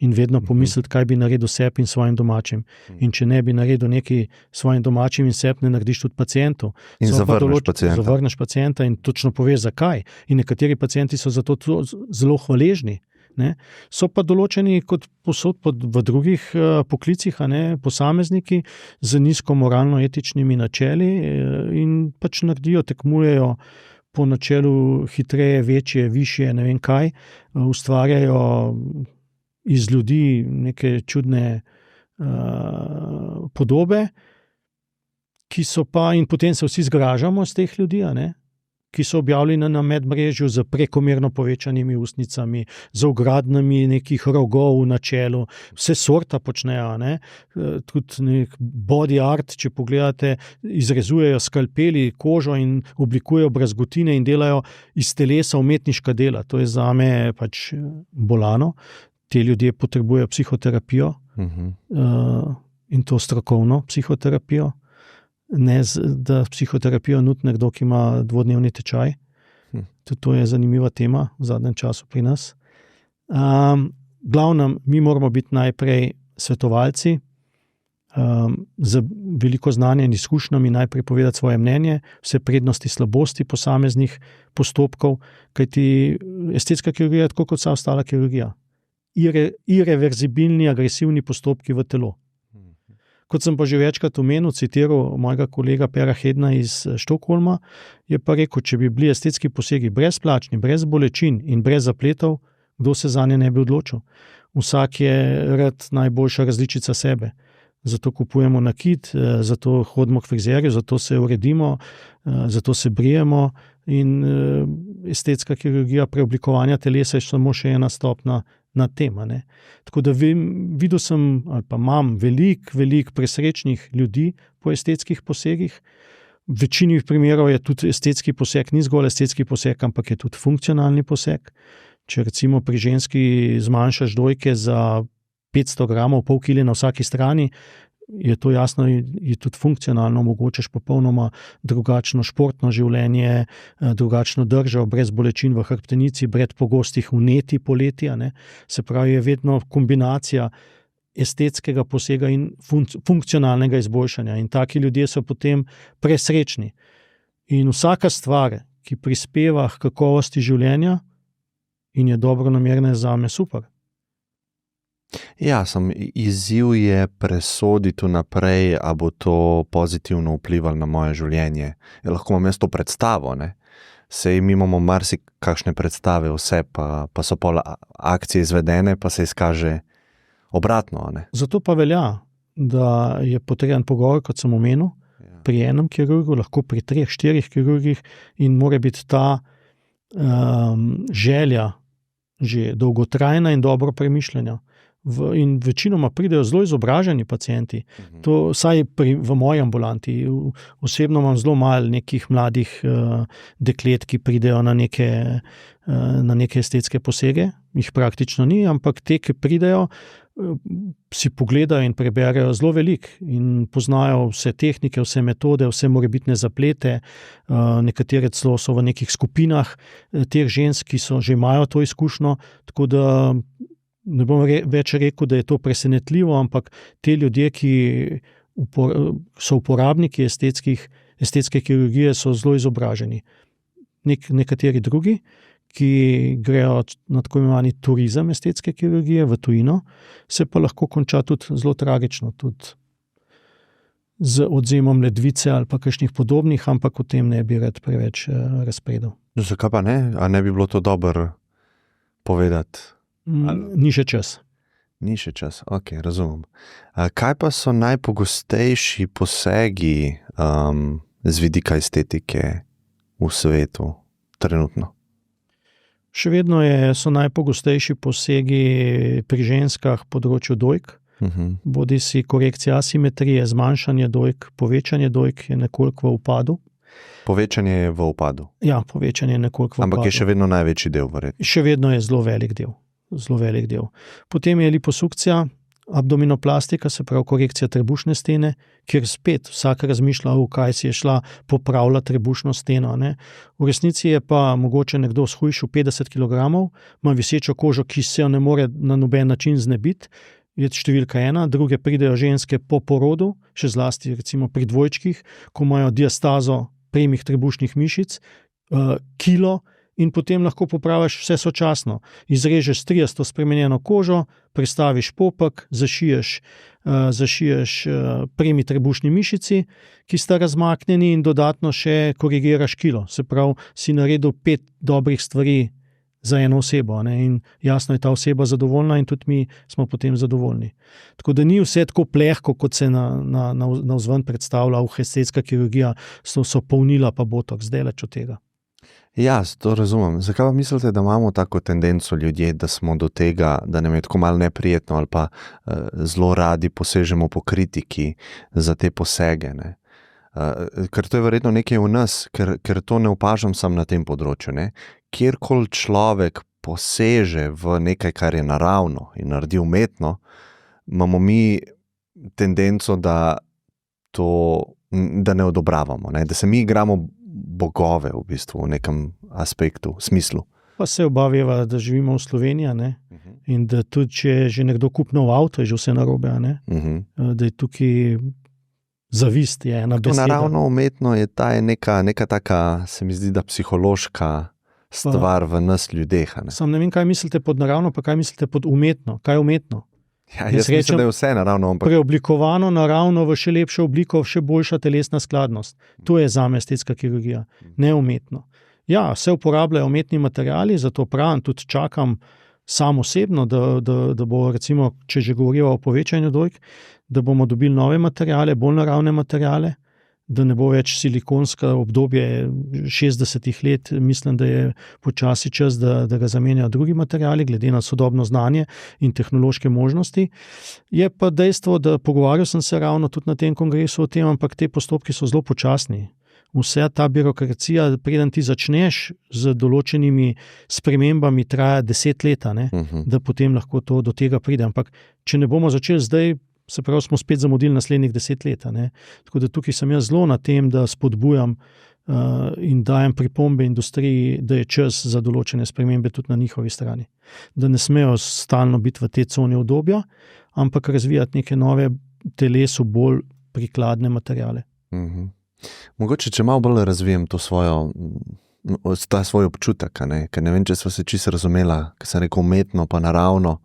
in vedno pomisliti, kaj bi naredil sebi in svojim domačim. In če ne bi naredil nekaj svojim domačim in sebi, ne narediš tudi pacientu. In zavrneš pacienta in točno poveš, zakaj. In nekateri pacienti so zato zelo hvaležni. Ne? So pa določeni kot posod v drugih poklicih, posamezniki z nizko moralno-etičnimi načeli in pač naredijo, tekmujejo po načelu hitreje, večje, višje, ne vem kaj, ustvarjajo iz ljudi neke čudne podobe, ki so pa, in potem se vsi zgražamo z teh ljudi, ki so objavljeni na medmrežju z prekomerno povečanimi ustnicami, z ogradnami nekih rogov na čelu, vse sorta počnejo, tudi nek body art, če pogledate, izrezujejo skalpeli, kožo in oblikujejo brazgotine in delajo iz telesa umetniška dela. To je zame pač bolano. Te ljudje potrebujejo psihoterapijo in to strokovno psihoterapijo. Ne, da psihoterapijo nudi nekdo, ki ima 2-dnevni tečaj. Tudi to je zanimiva tema v zadnjem času pri nas. Glavnem, mi moramo biti najprej svetovalci, z veliko znanja in izkušnjami najprej povedati svoje mnenje, vse prednosti, slabosti posameznih postopkov, kajti estetska kirurgija je tako kot vsa ostala kirurgija. Irreverzibilni, agresivni postopki v telo. Kot sem pa že večkrat omenil, citiral mojega kolega Pera Hedna iz Štokholma, je pa rekel, če bi bili estetski posegi brezplačni, brez bolečin in brez zapletov, kdo se zanje ne bi odločil. Vsak je rad najboljša različica sebe. Zato kupujemo nakit, zato hodimo k frizerju, zato se uredimo, zato se brijemo in estetska kirurgija preoblikovanja telesa je samo še ena stopnja na tema. Ne. Tako da videl sem, ali pa imam veliko presrečnih ljudi po estetskih posegih. V večini primerov je tudi estetski poseg, ni zgolj estetski poseg, ampak je tudi funkcionalni poseg. Če recimo pri ženski zmanjšaš dojke za 500 gramov, pol kile na vsaki strani, je to jasno, je tudi funkcionalno, omogočaš popolnoma drugačno športno življenje, drugačno držo, brez bolečin v hrbtenici, brez pogostih vnetij poleti. Se pravi, je vedno kombinacija estetskega posega in funkcionalnega izboljšanja. In taki ljudje so potem presrečni. In vsaka stvar, ki prispeva k kakovosti življenja in je dobro namerna, je zame super. Ja, izziv je presoditi naprej, a bo to pozitivno vplivalo na moje življenje. Lahko imam jaz to predstavo, ne? Sej mi imamo marsikakšne predstave, vse pa so pol akcije izvedene, pa se izkaže obratno, ne? Zato pa velja, da je potreben pogovor, kot sem omenil, pri enem kirurgu, lahko pri 3-4 kirurgih in mora biti ta želja že dolgotrajna in dobro premišljena. In večinoma pridejo zelo izobraženi pacienti. To vsaj v moji ambulanti. Osebno imam zelo malo nekih mladih deklet, ki pridejo na neke estetske posege. Jih praktično ni, ampak te, ki pridejo, si pogledajo in preberejo zelo veliko in poznajo vse tehnike, vse metode, vse morebitne zaplete. Nekatere celo so v nekih skupinah teh žensk, ki že imajo to izkušnjo, tako da ne bom več rekel, da je to presenetljivo, ampak te ljudje, ki so uporabniki estetske kirurgije, so zelo izobraženi. Nekateri drugi, ki grejo na tako imenovani turizem estetske kirurgije v tujino, se pa lahko konča tudi zelo tragično, tudi z odzemom ledvice ali pa kakšnih podobnih, ampak o tem ne bi rad preveč razpredal. Zakaj pa ne? A ne bi bilo to dobro povedati? Ni še čas. Ni še čas, ok, razumem. Kaj pa so najpogostejši posegi z vidika estetike v svetu trenutno? Še vedno so najpogostejši posegi pri ženskah področju dojk. Bodi si korekcija asimetrije, zmanjšanje dojk, povečanje dojk je nekoliko v upadu. Povečanje je v upadu? Ja, povečanje je nekoliko v upadu. Ampak je še vedno največji del, verjetno? Še vedno je zelo velik del. Potem je liposukcija, abdominoplastika, se pravi korekcija trebušne stene, kjer spet vsak razmišlja, kaj si je šla popravila trebušno steno. Ne? V resnici je pa mogoče nekdo shujšal 50 kg, ima visečo kožo, ki se jo ne more na noben način znebiti, je številka 1, druge pridejo ženske po porodu, še zlasti recimo pri dvojčkih, ko imajo diastazo premih trebušnih mišic, kilo, in potem lahko popraviš vse sočasno. Izrežeš striasto spremenjeno kožo, prestaviš popek, zašiješ premi trebušni mišici, ki sta razmaknjeni in dodatno še korigiraš kilo. Se pravi, si naredil 5 dobrih stvari za eno osebo. Ne? In jasno je ta oseba zadovoljna in tudi mi smo potem zadovoljni. Tako da ni vse tako plehko, kot se navzven predstavlja, estetska kirurgija so polnila pa botox, daleč od tega. Ja, to razumem. Zakaj pa mislite, da imamo tako tendenco ljudje, da smo do tega, da nam je tako malo neprijetno ali pa zelo radi posežemo po kritiki za te posege? Ne? Ker to je verjetno nekaj v nas, ker to ne opažam sam na tem področju. Ne? Kjerkoli človek poseže v nekaj, kar je naravno in naredi umetno, imamo mi tendenco, da ne odobravamo, ne? Da se mi igramo bogove v bistvu v nekem aspektu, smislu. Pa se obaveva, da živimo v Sloveniji, ne? In da tudi, če je že nekdo kupil nov avto, je že vse narobe, a ne? Da je tukaj zavist, je ena beseda. Naravno umetno je ta neka taka, se mi zdi, da psihološka stvar v nas ljudeh. Sam ne vem, kaj mislite pod naravno, pa kaj mislite pod umetno. Kaj je umetno? Ja, jaz mislim, da je vse naravno. Ampak... Preoblikovano naravno v še lepšo obliko, v še boljša telesna skladnost. To je zame estetska kirurgija, ne umetno. Ja, se uporabljajo umetni materiali, zato pravim, tudi čakam sam osebno, da bo, recimo, če že govorijo o povečanju dojk, da bomo dobili nove materiale, bolj naravne materiale, da ne bo več silikonska obdobje 60 let, mislim, da je počasi čas, da ga zamenjajo drugi materiali, glede na sodobno znanje in tehnološke možnosti. Je pa dejstvo, da pogovarjal sem se ravno tudi na tem kongresu o tem, ampak te postopki so zelo počasni. Vsa ta birokracija, preden ti začneš z določenimi spremembami, traja 10 let, da potem lahko to do tega pride. Ampak če ne bomo začeli zdaj, se pravi, smo spet zamudili naslednjih 10 let. Tako da tukaj sem jaz zelo na tem, da spodbujam in dajem pripombe industriji, da je čas za določene spremembe tudi na njihovi strani. Da ne smejo stalno biti v tej coni udobja, ampak razvijati neke nove telesu bolj prikladne materiale. Mogoče, če malo bolj razvijem ta svoj občutek, ker ne vem, če sva se čisto razumela, ker sem rekel umetno pa naravno.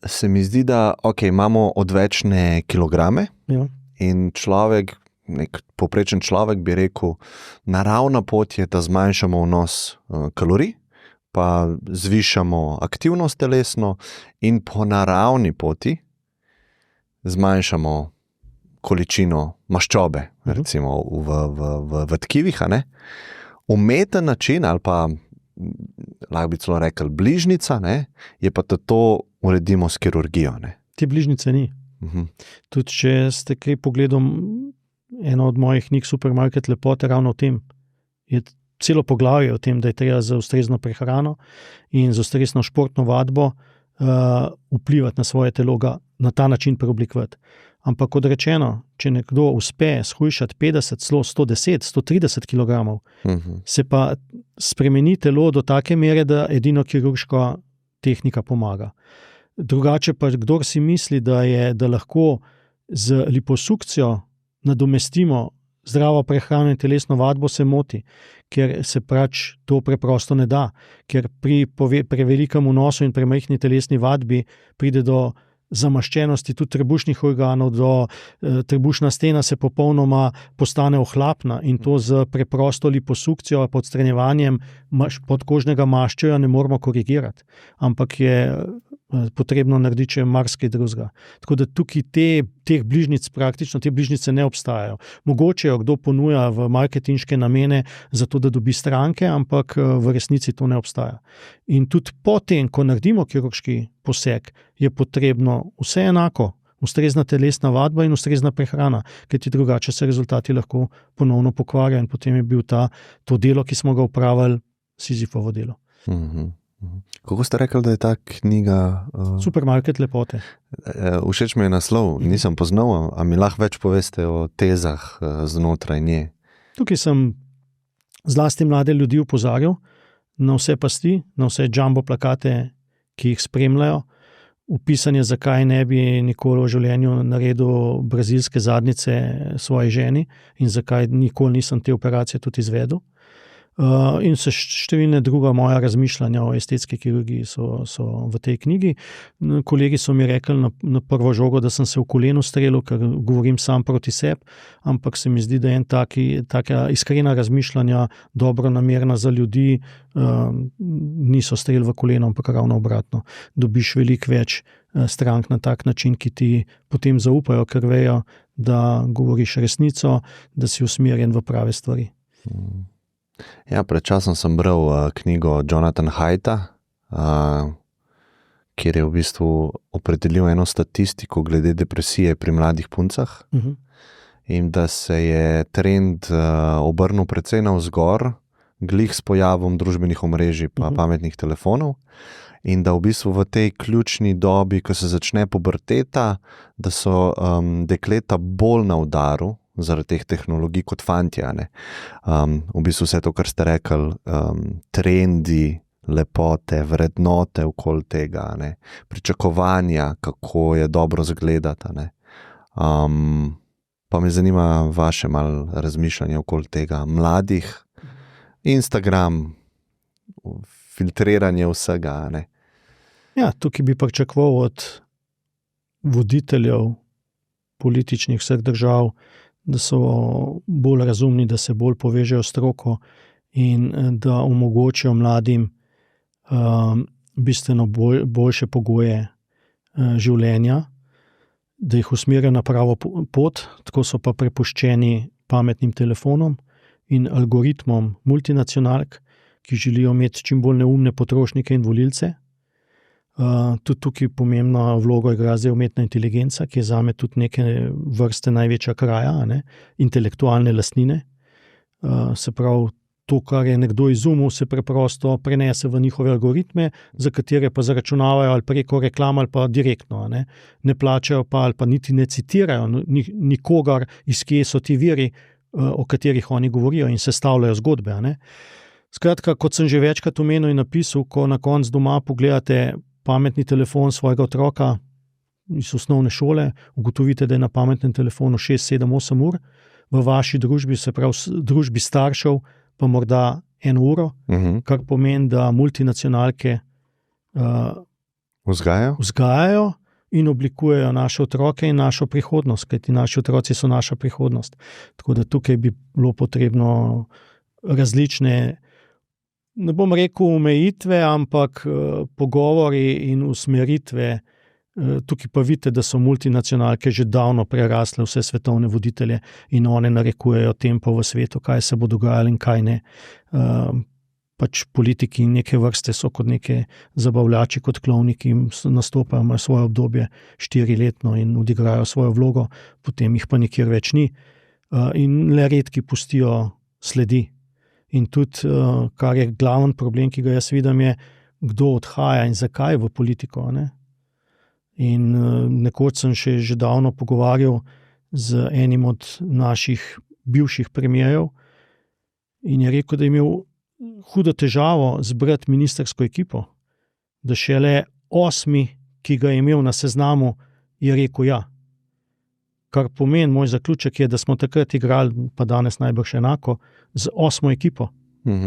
Se mi zdi, da imamo odvečne kilograme in človek, nek povprečen človek bi rekel, naravna pot je, da zmanjšamo vnos kalorij, pa zvišamo aktivnost telesno in po naravni poti zmanjšamo količino maščobe, recimo v tkivih, Umeten način ali pa, lahko bi celo rekel, bližnica, je pa, da to uredimo s kirurgijo. Te bližnice ni. Tudi če ste kaj pogledali, eno od mojih knjig Supermarket lepote ravno o tem, je celo poglavje o tem, da je treba za ustrezno prehrano in za ustrezno športno vadbo vplivati na svoje telo, ga na ta način preoblikovati. Ampak kot rečeno, če nekdo uspe shujšati 50, 110, 130 kg, se pa spremeni telo do take mere, da edino kirurška tehnika pomaga. Drugače pa, kdor si misli, da lahko z liposukcijo nadomestimo zdravo prehrano in telesno vadbo, se moti, ker se pač to preprosto ne da, ker pri prevelikem vnosu in premajhni telesni vadbi pride do zamaščenosti tudi trebušnih organov, trebušna stena se popolnoma postane ohlapna in to z preprosto liposukcijo pod odstranjevanjem podkožnega maščevja ne moramo korigirati, ampak je potrebno narediti še marsikaj drugega. Tako da tukaj teh bližnic praktično, te bližnice ne obstajajo. Mogoče jo kdo ponuja v marketinške namene zato, da dobi stranke, ampak v resnici to ne obstaja. In tudi potem, ko naredimo kirurški poseg, je potrebno vse enako, ustrezna telesna vadba in ustrezna prehrana, ker ti drugače se rezultati lahko ponovno pokvarjajo in potem je bil to delo, ki smo ga opravili, Sizifovo delo. Kako ste rekli, da je ta knjiga? Supermarket lepote. Všeč mi je naslov, nisem poznal, a mi lahko več poveste o tezah znotraj nje? Tukaj sem zlasti mlade ljudi opozarjal na vse pasti, na vse jumbo plakate, ki jih spremljajo, upisanje, zakaj ne bi nikoli v življenju naredil brazilske zadnjice svoji ženi in zakaj nikoli nisem te operacije tudi izvedel. In se številne druga moja razmišljanja o estetski kirurgiji so v tej knjigi. Kolegi so mi rekli na prvo žogo, da sem se v koleno strelil, ker govorim sam proti sebi, ampak se mi zdi, da je taka iskrena razmišljanja dobronamerna za ljudi, niso strel v koleno, ampak ravno obratno. Dobiš veliko več strank na tak način, ki ti potem zaupajo, ker vejo, da govoriš resnico, da si usmerjen v prave stvari. Ja, pred časom sem bral knjigo Jonathan Haidta, kjer je v bistvu opredelil eno statistiko glede depresije pri mladih puncah in da se je trend obrnil precej navzgor, glih s pojavom družbenih omrežij pa pametnih telefonov in da v bistvu v tej ključni dobi, ko se začne puberteta, da so dekleta bolj na udaru zaradi teh tehnologij kot fantje. V bistvu vse to, kar ste rekli, trendi, lepote, vrednote okoli tega, ne? Pričakovanja, kako je dobro zgledati. Ne? Pa me zanima vaše malo razmišljanje okoli tega. Mladih, Instagram, filtriranje vsega. Ne? Ja, tukaj bi pričakoval od voditeljev političnih vseh držav, da so bolj razumni, da se bolj povežejo s stroko in da omogočijo mladim bistveno boljše pogoje življenja, da jih usmerijo na pravo pot, tako so pa prepuščeni pametnim telefonom in algoritmom multinacionalk, ki želijo imeti čim bolj neumne potrošnike in volilce. Tudi tukaj pomembno vlogo igra zdaj umetna inteligenca, ki je zame tudi neke vrste največja kraja, ne? Intelektualne lastnine. Se pravi, to, kar je nekdo izumil, se preprosto prenese v njihove algoritme, za katere pa zaračunavajo ali preko reklam ali pa direktno. Ne plačajo pa ali pa niti ne citirajo nikogar, iz kje so ti viri, o katerih oni govorijo in sestavljajo zgodbe. Skratka, kot sem že večkrat omenil in napisal, ko na koncu doma pogledate pametni telefon svojega otroka iz osnovne šole, ugotovite, da je na pametnem telefonu 6, 7, 8 ur, v vaši družbi, se pravi družbi staršev, pa morda 1 uro, kar pomeni, da multinacionalke vzgajajo in oblikujejo naše otroke in našo prihodnost, kajti naši otroci so naša prihodnost. Tako da tukaj bi bilo potrebno različne, ne bom rekel omejitve, ampak pogovori in usmeritve. Tukaj pa vidite, da so multinacionalke že davno prerasle vse svetovne voditelje in one narekujejo tempo v svetu, kaj se bo dogajalo in kaj ne. Pač politiki neke vrste so kot neke zabavljači, kot klovni, ki nastopajo, imajo svoje obdobje 4-letno in odigrajo svojo vlogo, potem jih pa nikjer več ni. In le redki pustijo sledi. In tudi, kar je glaven problem, ki ga jaz vidim, je, kdo odhaja in zakaj v politiko. Ne? In nekoč sem že davno pogovarjal z enim od naših bivših premijerjev in je rekel, da je imel hudo težavo zbrati ministersko ekipo, da šele 8, ki ga je imel na seznamu, je rekel ja. Kar pomeni, moj zaključek je, da smo takrat igrali, pa danes najbrž enako, z 8 ekipo.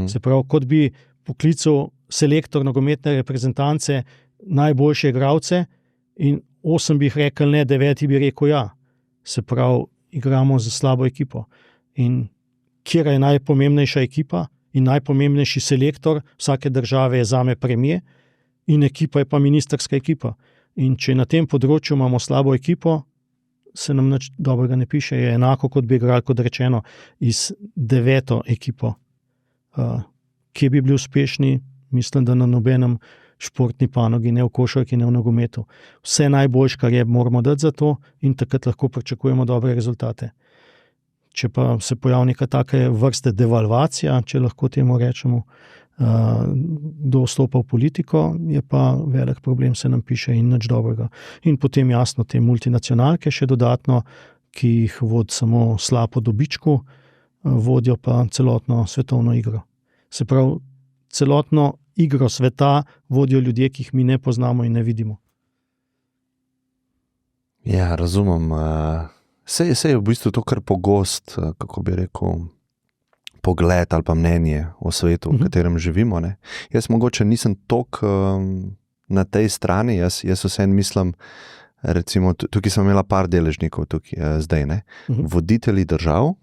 Se pravi, kot bi poklical selektor nogometne reprezentance najboljše igralce in 8 bi jih rekel ne, 9 bi rekel ja. Se pravi, igramo z slabo ekipo. In kjer je najpomembnejša ekipa in najpomembnejši selektor vsake države je zame premier in ekipa je pa ministerska ekipa. In če na tem področju imamo slabo ekipo, se nam nič dobrega ne piše, je enako, kot bi igrali, kot rečeno, iz 9. ekipo. Kje bi bili uspešni, mislim, da na nobenem športni panogi, ne v košarki, ne v nogometu. Vse najboljše, kar je, moramo dati za to in takrat lahko pričakujemo dobre rezultate. Če pa se pojavi neka take vrste devalvacija, če lahko temu rečemo, do vstopa v politiko, je pa velik problem, se nam piše in nič dobrega. In potem jasno te multinacionalke še dodatno, ki jih vodi samo slabo dobičku, vodijo pa celotno svetovno igro. Se pravi, celotno igro sveta vodijo ljudje, ki jih mi ne poznamo in ne vidimo. Ja, razumem. Sej je v bistvu to kar pogost, kako bi rekel, pogled ali pa mnenje o svetu, v katerem živimo. Ne? Jaz mogoče nisem toliko na tej strani, jaz vseeno mislim, recimo, tukaj sem imela par deležnikov tukaj, zdaj, ne? Voditelji držav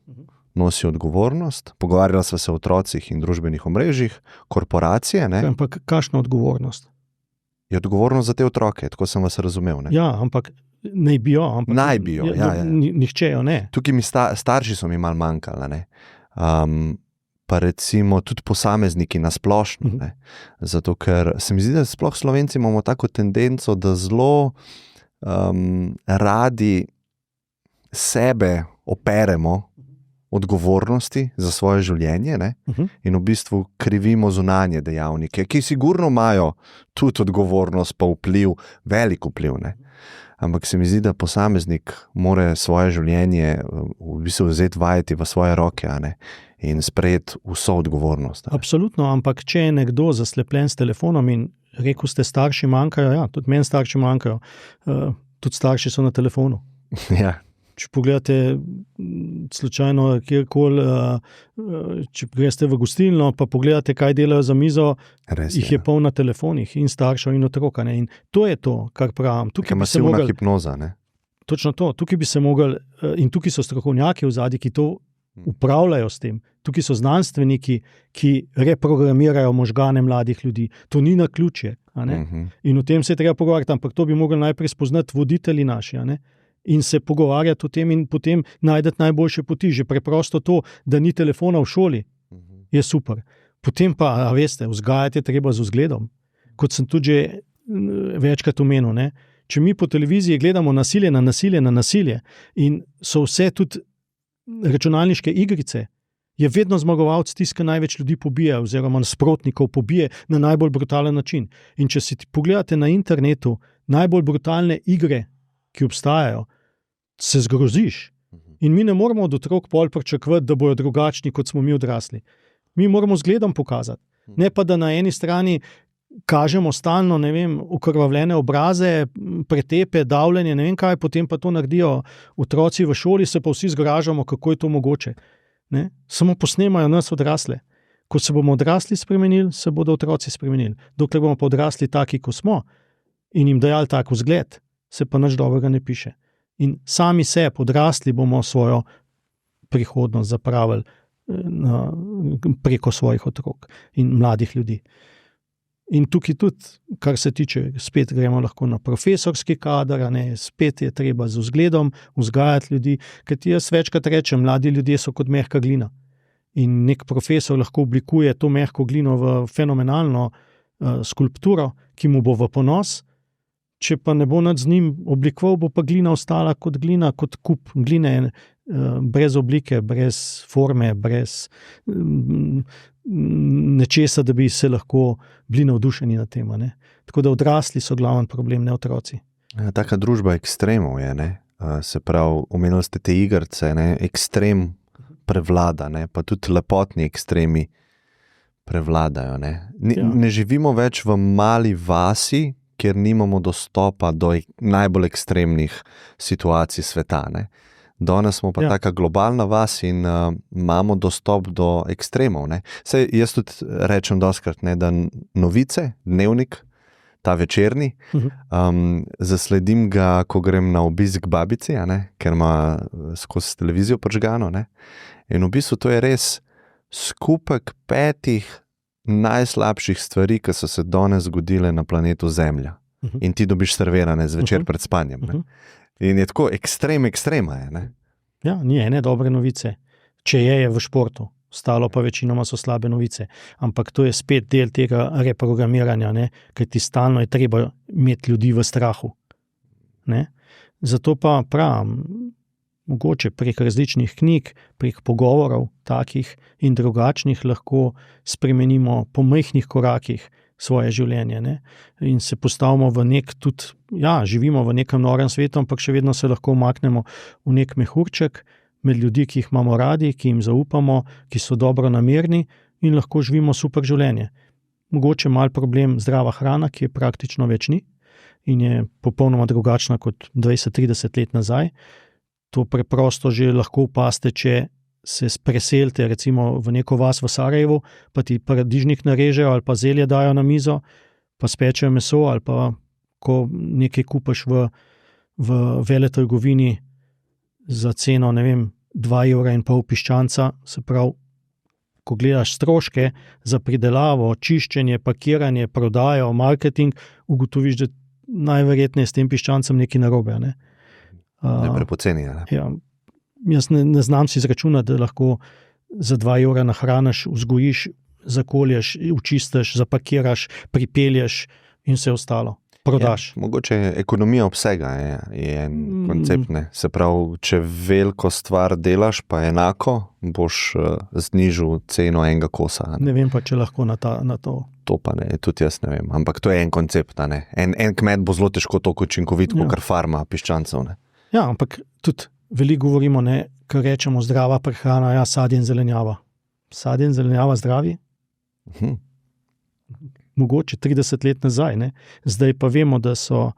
nosijo odgovornost, pogovarjala sva se o otrocih in družbenih omrežjih, korporacije. Ne? Ampak kakšna odgovornost? Je odgovornost za te otroke, tako sem vas razumel. Ne? Ja, ampak naj bi jo. Naj bi jo, ja. Nihče jo ne. Tukaj mi starši so mi malo manjkali, ne? Pa recimo tudi posamezniki na splošno. Ne? Zato, ker se mi zdi, da sploh Slovenci imamo tako tendenco, da zelo radi sebe operemo odgovornosti za svoje življenje, ne? In v bistvu krivimo zunanje dejavnike, ki sigurno imajo tudi odgovornost pa vpliv, velik vpliv. Ne? ampak se mi zdi, da posameznik mora svoje življenje v bistvu vzeti vajeti v svoje roke, a ne, in sprejeti vso odgovornost. Absolutno, ampak če je nekdo zaslepljen s telefonom in rekel ste, starši manjkajo, ja, tudi meni starši manjkajo, tudi starši so na telefonu. Ja. Če pogledate slučajno kjerkoli, če greste v gostilno, pa pogledate, kaj delajo za mizo, Res jih je polno na telefonih in staršev in otroka. Ne? In to je to, kar pravim. Tukaj bi se mogli... hipnoza, ne? Točno to. Tukaj bi se mogli, in tukaj so strokovnjaki v zadnji, ki to upravljajo s tem. Tukaj so znanstveniki, ki reprogramirajo možgane mladih ljudi. To ni naključje. In o tem se je treba pogovarjati, ampak to bi mogli najprej spoznati voditelji naši, a ne? In se pogovarjati o tem in potem najdete najboljše poti. Že preprosto to, da ni telefona v šoli, je super. Potem pa, a veste, vzgajati je treba z vzgledom. Kot sem tudi že večkrat omenil, ne? Če mi po televiziji gledamo nasilje na nasilje in so vse tudi računalniške igrice, je vedno zmagovalec tisti, ki največ ljudi pobije oziroma nasprotnikov pobije na najbolj brutalen način. In če si pogledate na internetu najbolj brutalne igre, ki obstajajo, se zgroziš. In mi ne moramo od otrok pol pričakovati, da bojo drugačni, kot smo mi odrasli. Mi moramo zgledom pokazati. Ne pa, da na eni strani kažemo stalno, ne vem, okrvavljene obraze, pretepe, davljenje, ne vem kaj, potem pa to naredijo otroci v šoli, se pa vsi zgražamo, kako je to mogoče. Ne? Samo posnemajo nas odrasle. Ko se bomo odrasli spremenili, se bodo otroci spremenili. Dokler bomo pa odrasli taki, ko smo, in jim dajali tak vzgled, se pa nič dobrega ne piše. In sami sebi, odrasli, bomo svojo prihodnost zapravili preko svojih otrok in mladih ljudi. In tukaj tudi, kar se tiče, spet gremo lahko na profesorski kader, ne, spet je treba z vzgledom vzgajati ljudi, ker jaz večkrat rečem, mladi ljudje so kot mehka glina. In nek profesor lahko oblikuje to mehko glino v fenomenalno skulpturo, ki mu bo v ponos, če pa ne bo nad z njim oblikoval, bo pa glina ostala kot glina, kot kup gline, brez oblike, brez forme, brez nečesa, da bi se lahko bili navdušeni na tem. Ne? Tako da odrasli so glaven problem, ne otroci. Taka družba ekstremov je, ne? Se pravi, omenili ste te igrce, ne? Ekstrem prevlada, ne? Pa tudi lepotni ekstremi prevladajo. Ne? Ne živimo več v mali vasi, kjer nimamo dostopa do najbolj ekstremnih situacij sveta. Ne? Danes smo pa taka globalna vas in imamo dostop do ekstremov. Ne? Sej jaz tudi rečem doskrat, ne, da novice, dnevnik, ta večerni, zasledim ga, ko grem na obisk babici, a ne, ker ima skozi televizijo prižgano. Ne? In v bistvu to je res skupek 5 najslabših stvari, ki so se danes zgodile na planetu Zemlja. In ti dobiš servirane zvečer pred spanjem. Ne? In je tako ekstrema je. Ne? Ja, ni ene dobre novice. Če je v športu, ostalo pa večinoma so slabe novice. Ampak to je spet del tega reprogramiranja, ne? Ker ti stalno je treba imeti ljudi v strahu. Ne? Zato pa pravim, mogoče prek različnih knjig, prek pogovorov takih in drugačnih lahko spremenimo po majhnih korakih svoje življenje. Ne? In se postavimo v nek tudi, živimo v nekem norem svetu, ampak še vedno se lahko umaknemo v nek mehurček med ljudi, ki jih imamo radi, ki jim zaupamo, ki so dobro namerni in lahko živimo super življenje. Mogoče mal problem zdrava hrana, ki je praktično več ni in je popolnoma drugačna kot 20-30 let nazaj. To preprosto že lahko opaste, če se preselite recimo v neko vas v Sarajevu, pa ti paradižnik narežejo ali pa zelje dajo na mizo, pa spečejo meso ali pa ko nekaj kupaš v veletrgovini za ceno, ne vem, 2,5 € piščanca, se pravi, ko gledaš stroške za pridelavo, čiščenje, pakiranje, prodajo, marketing, ugotoviš, da najverjetneje s tem piščancem nekaj narobe, ne? Ne prepoceni. Ja, jaz ne znam si izračunati, da lahko za 2 € nahraniš, vzgojiš, zakolješ, učistiš, zapakiraš, pripelješ in vse ostalo. prodaš. Mogoče ekonomija obsega je en koncept. Ne? Se pravi, če veliko stvar delaš, pa enako, boš znižal ceno enega kosa. Ne vem pa, če lahko na to. To pa ne, tudi jaz ne vem. Ampak to je en koncept. Ne? En kmet bo zelo težko toliko učinkovit, kot farma piščancev. Ne? Ja, ampak tudi veliko govorimo, kar rečemo zdrava prehrana, sadje in zelenjava. Sadje in zelenjava zdravi? Mogoče 30 let nazaj. Ne? Zdaj pa vemo, da so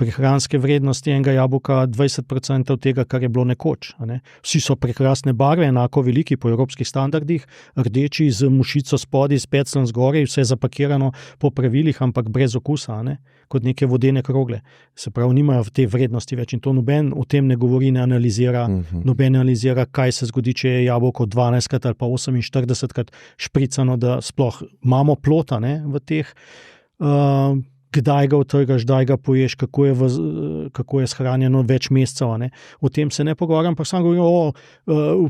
prehranske vrednosti enega jabolka 20% tega, kar je bilo nekoč. Ne? Vsi so prekrasne barve, enako veliki po evropskih standardih, rdeči z mušico spodaj, s peclom zgoraj, vse zapakirano po pravilih, ampak brez okusa, ne? Kot neke vodene krogle. Se pravi, nimajo te vrednosti več in to noben o tem ne govori, ne analizira, noben ne analizira, kaj se zgodi, če je jabolko 12krat ali pa 48krat špricano, da sploh imamo plota, ne, v teh, kdaj ga utrgaš, kdaj ga poješ, kako je shranjeno več mesecev. Ne. O tem se ne pogovarjam, pa sam govorim,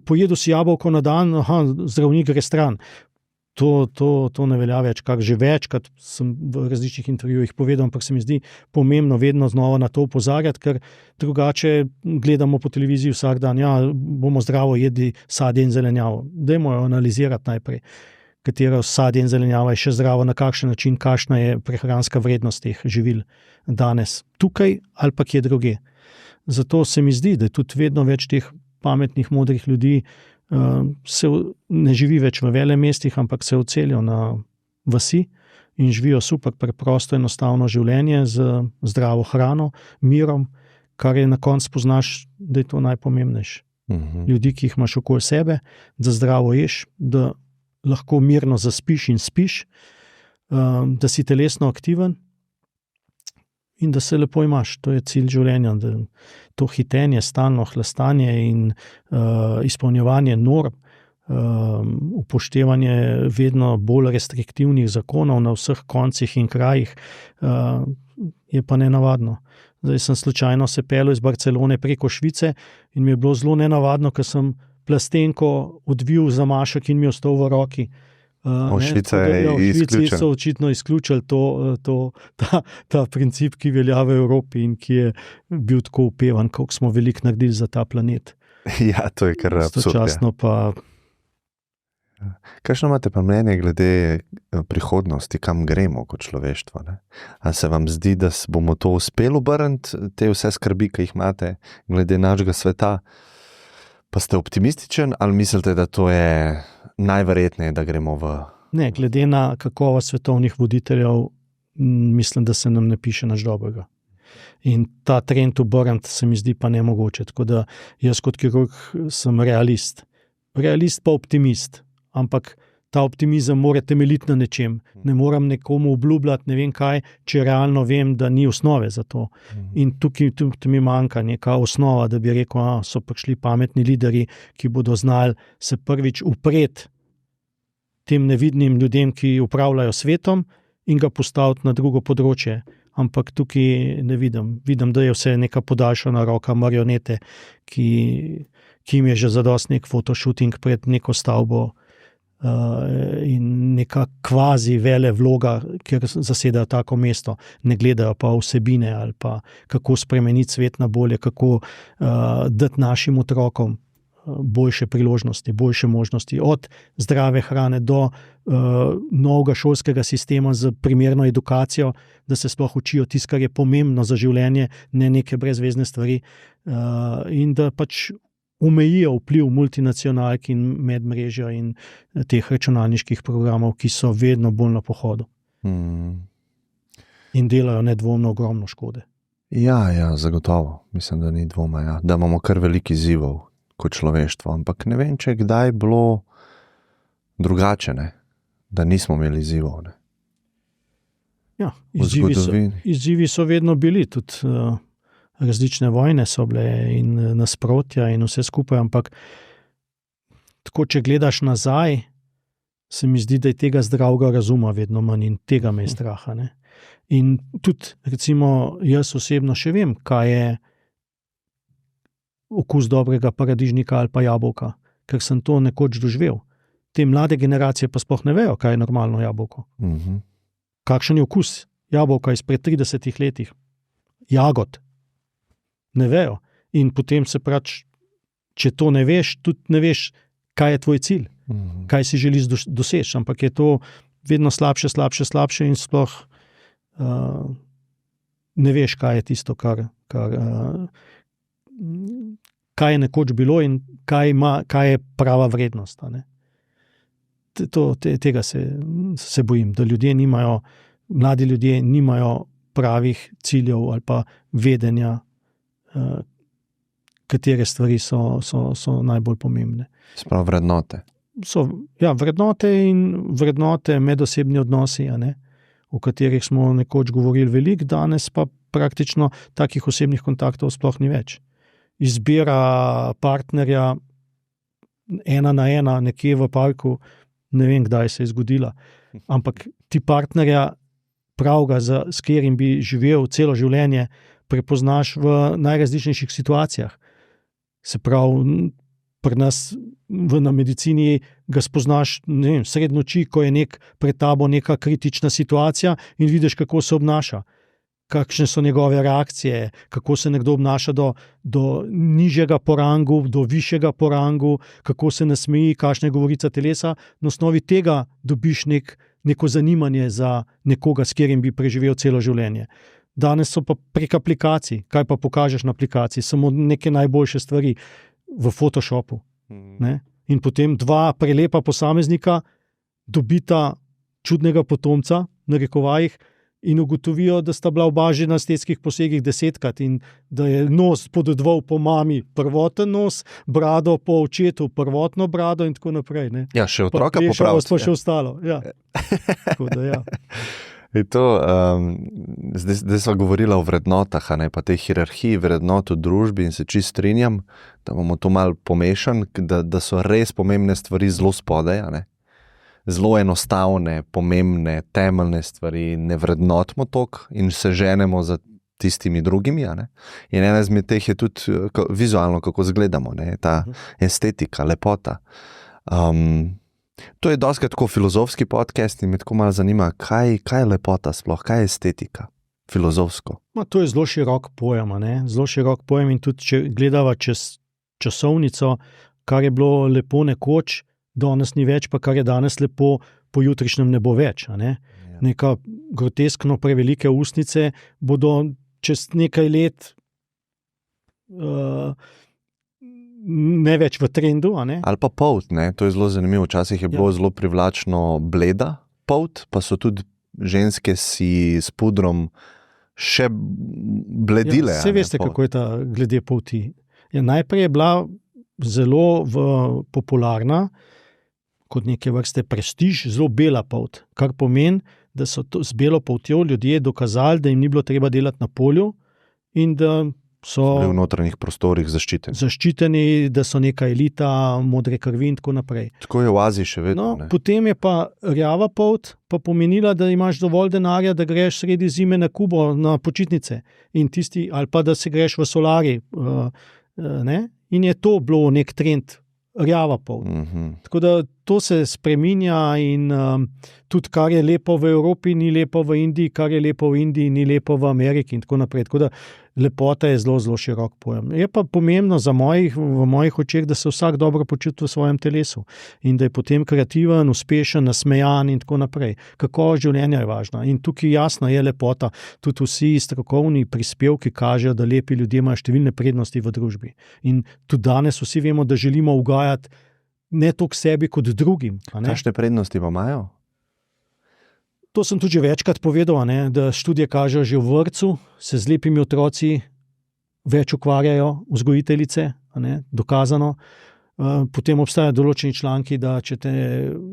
pojedu si jabolko na dan, zdravnik gre stran. To ne velja več, kar že večkrat sem v različnih intervjujih povedal, ampak se mi zdi pomembno vedno znova na to opozarjati, ker drugače gledamo po televiziji vsak dan, bomo zdravo jedli sadje in zelenjavo. Dajmo jo analizirati najprej, katero sadje in zelenjava je še zdravo, na kakšen način, kakšna je prehranska vrednost teh živil danes, tukaj ali pa kje druge. Zato se mi zdi, da je tudi vedno več teh pametnih, modrih ljudi, se ne živi več v velemestih, ampak se odselijo na vasi in živijo super, preprosto, enostavno življenje z zdravo hrano, mirom, kar je na koncu spoznaš, da je to najpomembnejše. Ljudi, ki jih imaš okoli sebe, da zdravo ješ, da lahko mirno zaspiš in spiš, da si telesno aktiven in da se lepo imaš. To je cilj življenja, da to hitenje, stalno hlastanje in izpolnjevanje norm, upoštevanje vedno bolj restriktivnih zakonov na vseh koncih in krajih, je pa nenavadno. Zdaj sem slučajno se peljal iz Barcelone preko Švice in mi je bilo zelo nenavadno, ker sem plastenko odvil zamašek in mi je ostal v roki. Švica je izključen. Švici so očitno izključili ta princip, ki velja v Evropi in ki je bil tako upevan, koliko smo veliko naredili za ta planet. Ja, to je kar absurd. Sočasno pa... Kakšno imate pa mnenje glede prihodnosti, kam gremo kot človeštvo? Ne? A se vam zdi, da bomo to uspeli obrniti, te vse skrbi, ki jih imate glede našega sveta? Pa ste optimističen ali mislite, da to je najverjetneje, da gremo v... Ne, glede na kakovost svetovnih voditeljev, mislim, da se nam ne piše nič dobrega. In ta trend obrniti se mi zdi pa nemogoče. Tako da jaz kot kirurg sem realist. Realist pa optimist. Ampak ta optimizem mora temeljiti na nečem. Ne moram nekomu obljubljati ne vem kaj, če realno vem, da ni osnove za to. In tukaj mi manjka neka osnova, da bi rekel, so prišli pametni lideri, ki bodo znali se prvič upreti tem nevidnim ljudem, ki upravljajo svetom in ga postaviti na drugo področje. Ampak tukaj ne vidim. Vidim, da je vse neka podaljšana roka marionete, ki jim je že zadosti nek fotoshooting pred neko stavbo, in neka kvazi vele vloga, kjer zasedajo tako mesto, ne gledajo pa vsebine ali pa kako spremeniti svet na bolje, kako dati našim otrokom boljše priložnosti, boljše možnosti, od zdrave hrane do novega šolskega sistema z primerno edukacijo, da se sploh učijo tisto, kar je pomembno za življenje, ne neke brezvezne stvari, in da pač omejijo vpliv multinacionalk in medmrežja in teh računalniških programov, ki so vedno bolj na pohodu. In delajo nedvomno ogromno škode. Ja, zagotovo. Mislim, da ni dvoma, da imamo kar veliko izzivov kot človeštvo, ampak ne vem, če je kdaj bilo drugače, ne? Da nismo imeli izzivov. Ne? Ja, izzivi so vedno bili, tudi različne vojne so bile in nasprotja in vse skupaj, ampak tako, če gledaš nazaj, se mi zdi, da je tega zdravega razuma vedno manj in tega me je straha. Ne? In tudi, recimo, jaz osebno še vem, kaj je okus dobrega paradižnika ali pa jabolka, ker sem to nekoč doživel. Te mlade generacije pa sploh ne vejo, kaj je normalno jabolko. Kakšen je okus jabolka izpred 30 letih, jagod, ne vejo. In potem se pravi, če to ne veš, tudi ne veš, kaj je tvoj cilj, kaj si želiš doseči, ampak je to vedno slabše in sploh ne veš, kaj je tisto, kaj je nekoč bilo in kaj je prava vrednost. Tega se bojim, da mladi ljudje nimajo pravih ciljev ali pa vedenja, katere stvari so najbolj pomembne. Sprav vrednote. Vrednote, medosebni odnosi, o katerih smo nekoč govorili veliko, danes pa praktično takih osebnih kontaktov sploh ni več. Izbira partnerja 1 na 1 nekje v parku, ne vem, kdaj se je zgodila, ampak ti partnerja pravega, s katerim bi živel celo življenje, prepoznaš v najrazličnejših situacijah. Se pravi, pri nas na medicini ga spoznaš, ne vem, sred noči, ko je pred tabo neka kritična situacija in vidiš, kako se obnaša, kakšne so njegove reakcije, kako se nekdo obnaša do nižjega po rangu, do višjega po rangu, kako se nasmeji, kakšna je govorica telesa. Na osnovi tega dobiš neko zanimanje za nekoga, s katerim bi preživel celo življenje. Danes so pa prek aplikacij, kaj pa pokažeš na aplikaciji, samo neke najboljše stvari v Photoshopu. Ne? In potem 2 prelepa posameznika dobita čudnega potomca, na rekovajih, in ugotovijo, da sta bila oba že na estetskih posegih 10-krat in da je nos podedoval po mami prvoten nos, brado po očetu prvotno brado in tako naprej. Ne? Ja, še otroka popraviti. Pa še ostalo, ja. Tako da, ja. Zdaj smo govorili o vrednotah, pa tej hierarhiji vrednot v družbi in se čisto strinjam, da bomo to malo pomešali, da so res pomembne stvari zelo spodaj, zelo enostavne, pomembne, temeljne stvari ne vrednotimo toliko in se ženemo za tistimi drugimi. In ena izmed teh je tudi vizualno, kako izgledamo, ta estetika, lepota. To je dostikrat tako filozofski podcast in me tako malo zanima, kaj je lepota sploh, kaj je estetika, filozofsko? To je zelo širok pojem, zelo širok pojem in tudi, če gledava čez časovnico, kar je bilo lepo nekoč, danes ni več, pa kar je danes lepo, po jutrišnjem ne bo več. Neka groteskno prevelike ustnice bodo čez nekaj let ne več v trendu. Ali pa polt, to je zelo zanimivo. Včasih je bilo zelo privlačno bleda polt, pa so tudi ženske si s pudrom še bledile. Saj veste, kako je ta glede polti. Najprej je bila zelo popularna, kot neke vrste prestiž, zelo bela polt, kar pomeni, da so z belo poltjo ljudje dokazali, da jim ni bilo treba delati na polju in da so v notranjih prostorih zaščiteni, da so neka elita, modre krvi in tako naprej. Tako je v Aziji še vedno. Potem je pa rjava polt pa pomenila, da imaš dovolj denarja, da greš sredi zime na Kubo na počitnice in ali pa da se greš v solari. In je to bilo nek trend, rjava polt. Tako da to se spreminja in tudi kar je lepo v Evropi, ni lepo v Indiji, kar je lepo v Indiji, ni lepo v Ameriki in tako naprej. Tako da lepota je zelo, zelo širok pojem. Je pa pomembno v mojih očeh, da se vsak dobro počuti v svojem telesu in da je potem kreativen, uspešen, nasmejan in tako naprej. Kakovost življenja je važna in tukaj jasno je lepota. Tudi vsi strokovni prispevki kažejo, da lepi ljudje imajo številne prednosti v družbi. In tudi danes vsi vemo, da želimo ugajati ne toliko sebi kot drugim. Kakšne prednosti pa imajo? To sem tudi že večkrat povedal, da študije kažejo že v vrtcu, se z lepimi otroci več ukvarjajo vzgojiteljice, dokazano. Potem obstajajo določeni članki, da če te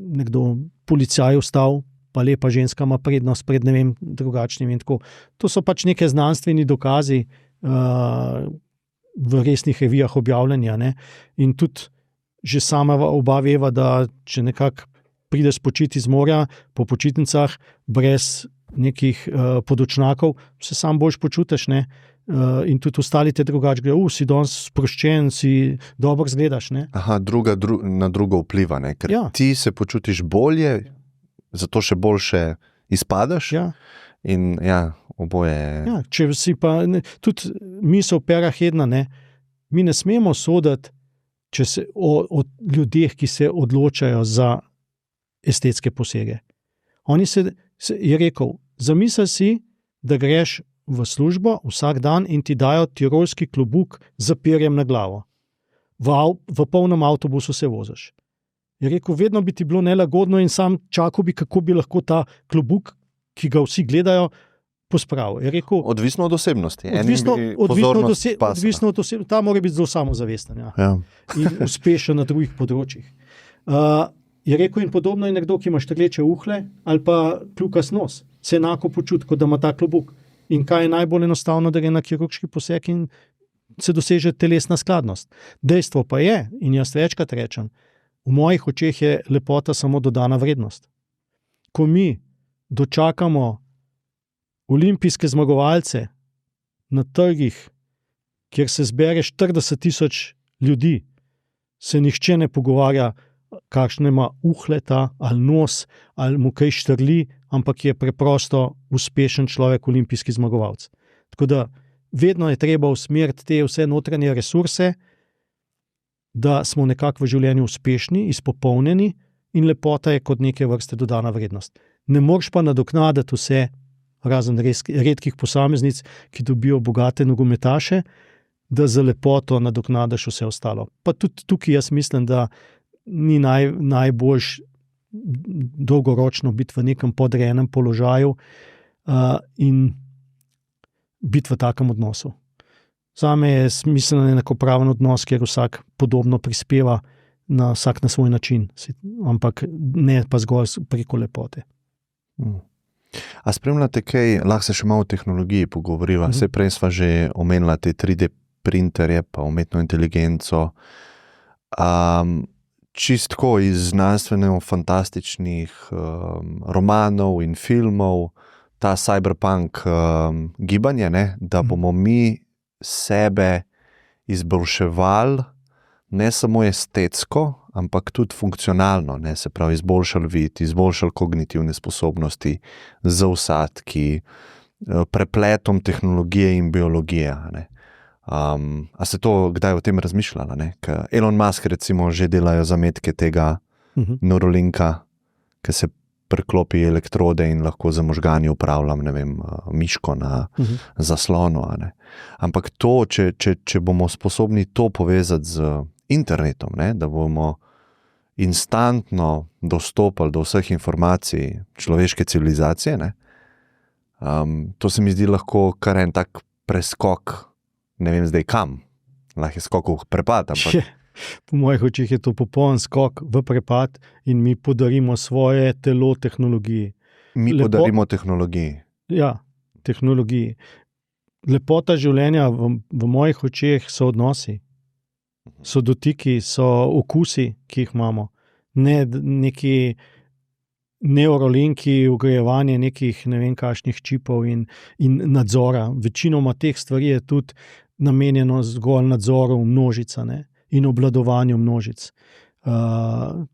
nekdo policaj ustal, pa lepa ženska ima prednost pred ne vem drugačnim in tako. To so pač neke znanstveni dokazi v resnih revijah objavljanja. In tudi že sama oba veva, da če nekako prideš počiti z morja, po počitnicah, brez nekih podočnjakov, se sam boljš počutiš, in tudi ostali te drugače gledajo, si danes sproščen, si dobro izgledaš. Aha, na drugo vpliva, ker ti se počutiš bolje, zato še boljše izpadaš In ja, oboje je. Ja, če si pa, tudi misel Pera Hedna, mi ne smemo soditi o ljudeh, ki se odločajo za estetske posege. Je rekel, zamisel si, da greš v službo vsak dan in ti dajo tirolski klobuk z perjem na glavo. V polnem avtobusu se voziš. Je rekel, vedno bi ti bilo nelagodno in sam čakal bi, kako bi lahko ta klobuk, ki ga vsi gledajo, pospravil. Je rekel, odvisno od osebnosti. Odvisno od osebnosti. Ta mora biti zelo samozavesten. Ja. In uspešen na drugih področjih. Je rekel, in podobno je nekdo, ki ima štrleče uhle ali pa kljukas nos. Se enako počuti, kot da ima ta klobuk. In kaj je najbolj enostavno, da gre na kirurški poseg in se doseže telesna skladnost. Dejstvo pa je, in jaz večkrat rečem, v mojih očeh je lepota samo dodana vrednost. Ko mi dočakamo olimpijske zmagovalce na trgih, kjer se zbere 40,000 ljudi, se nihče ne pogovarja, kakšne ima uhleta ali nos, ali mu kaj štrli, ampak je preprosto uspešen človek, olimpijski zmagovalec. Tako da vedno je treba usmeriti te vse notranje resurse, da smo nekako v življenju uspešni, izpopolnjeni in lepota je kot neke vrste dodana vrednost. Ne moreš pa nadoknaditi vse, razen redkih posameznic, ki dobijo bogate nogometaše, da za lepoto nadoknadaš vse ostalo. Pa tudi tukaj jaz mislim, da ni najboljš dolgoročno biti v nekem podrejenem položaju in biti v takem odnosu. Zame je smiselno enakopraven odnos, kjer vsak podobno prispeva, vsak na svoj način, ampak ne pa zgolj preko lepote. A spremljate kaj, lahko se še malo o tehnologiji pogovoriva, saj prej sva že omenila te 3D printerje pa umetno inteligenco. Čistko iz znanstveno-fantastičnih romanov in filmov, ta cyberpunk gibanje, da bomo mi sebe izboljševali ne samo estetsko, ampak tudi funkcionalno, se pravi izboljšali vid, izboljšali kognitivne sposobnosti z vsadki, prepletom tehnologije in biologije. A ste to kdaj o tem razmišljali? Elon Musk recimo že delajo zametke tega Neuralinka, ki se preklopi elektrode in lahko za možgani upravljam, miško na zaslonu. Ampak to, če bomo sposobni to povezati z internetom, da bomo instantno dostopali do vseh informacij človeške civilizacije, to se mi zdi lahko kar en tak preskok, ne vem zdaj kam, lahko je skok v prepad, ampak... Po mojih očih je to popoln skok v prepad in mi podarimo svoje telo tehnologiji. Podarimo tehnologiji. Ja, tehnologiji. Lepota življenja v mojih očeh so odnosi, so dotiki, so okusi, ki jih imamo. Ne neki neurolinki, vgrajevanje nekih ne vem kakšnih čipov in nadzora. Večinoma teh stvari je tudi namenjeno zgolj nadzoru množica, in obvladovanju množic.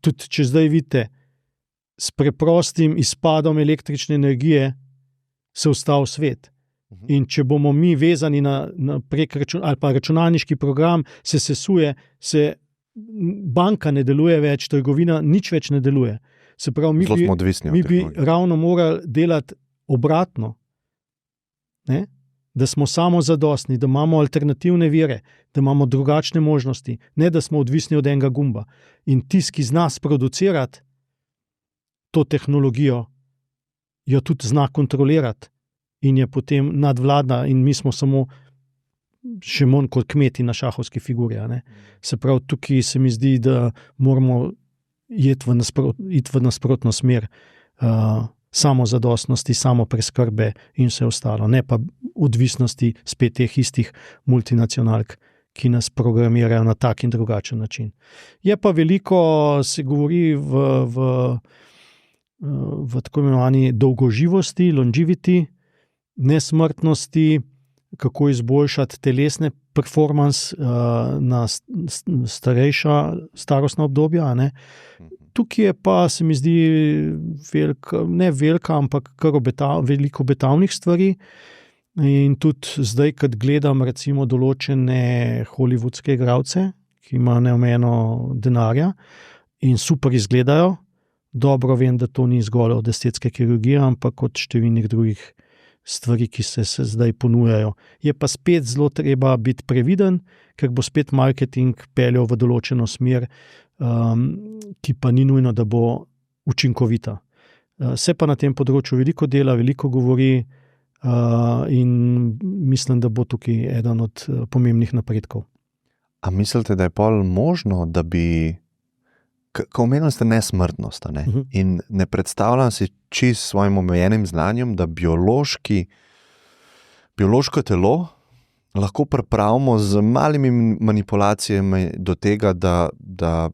Tudi če zdaj vidite, s preprostim izpadom električne energije se ustavi svet. In če bomo mi vezani na prek ali pa računalniški program se sesuje, banka ne deluje več, trgovina nič več ne deluje. Se pravi, mi bi ravno morali delati obratno. Da smo samozadostni, da imamo alternativne vire, da imamo drugačne možnosti, ne da smo odvisni od enega gumba. In tisti, ki zna sproducirati to tehnologijo, jo tudi zna kontrolirati in je potem nadvladna in mi smo samo še manj kot kmeti na šahovski figuri. Se pravi, tukaj se mi zdi, da moramo iti v nasprotno smer samozadostnosti, samopreskrbe in vse ostalo, ne pa odvisnosti spet teh istih multinacionalk, ki nas programirajo na tak in drugačen način. Je pa veliko, se govori v tako imenovani dolgoživosti, longevity, nesmrtnosti, kako izboljšati telesne performance na starejša starostna obdobja. tukaj je pa, se mi zdi, ne velika, ampak kar veliko obetavnih stvari. In tudi zdaj, kad gledam recimo določene hollywoodske igralce, ki imajo neomejeno denarja in super izgledajo, dobro vem, da to ni zgolj od estetske kirurgije, ampak od številnih drugih stvari, ki se zdaj ponujajo. Je pa spet zelo treba biti previden, ker bo spet marketing peljal v določeno smer, ki pa ni nujno, da bo učinkovita. Se pa na tem področju veliko dela, veliko govori, in mislim, da bo tukaj eden od pomembnih napredkov. A mislite, da je pol možno, da bi, ko omenili ste nesmrtnost, ne? In ne predstavljam si čisto s svojim omejenim znanjem, da biološko telo lahko pripravimo z malimi manipulacijami do tega, da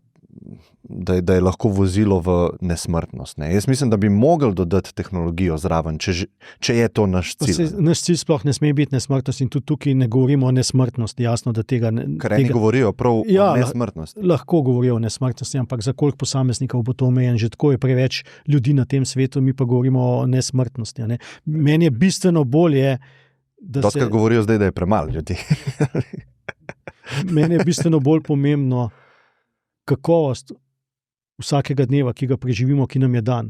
je lahko vozilo v nesmrtnost. Ne? Jaz mislim, da bi mogli dodati tehnologijo zraven, če je to naš cilj. Naš cilj sploh ne sme biti nesmrtnost in tudi tukaj ne govorimo o nesmrtnosti. Jasno, da tega Ker eni govorijo prav o nesmrtnosti. Lahko govorijo o nesmrtnosti, ampak za koliko posameznikov bo to omejen? Že tako je preveč ljudi na tem svetu, mi pa govorimo o nesmrtnosti. Ne? Meni je bistveno bolje, da Doskrat govorijo zdaj, da je premalo ljudi. Meni je bistveno bolj pomembno kakovost vsakega dneva, ki ga preživimo, ki nam je dan.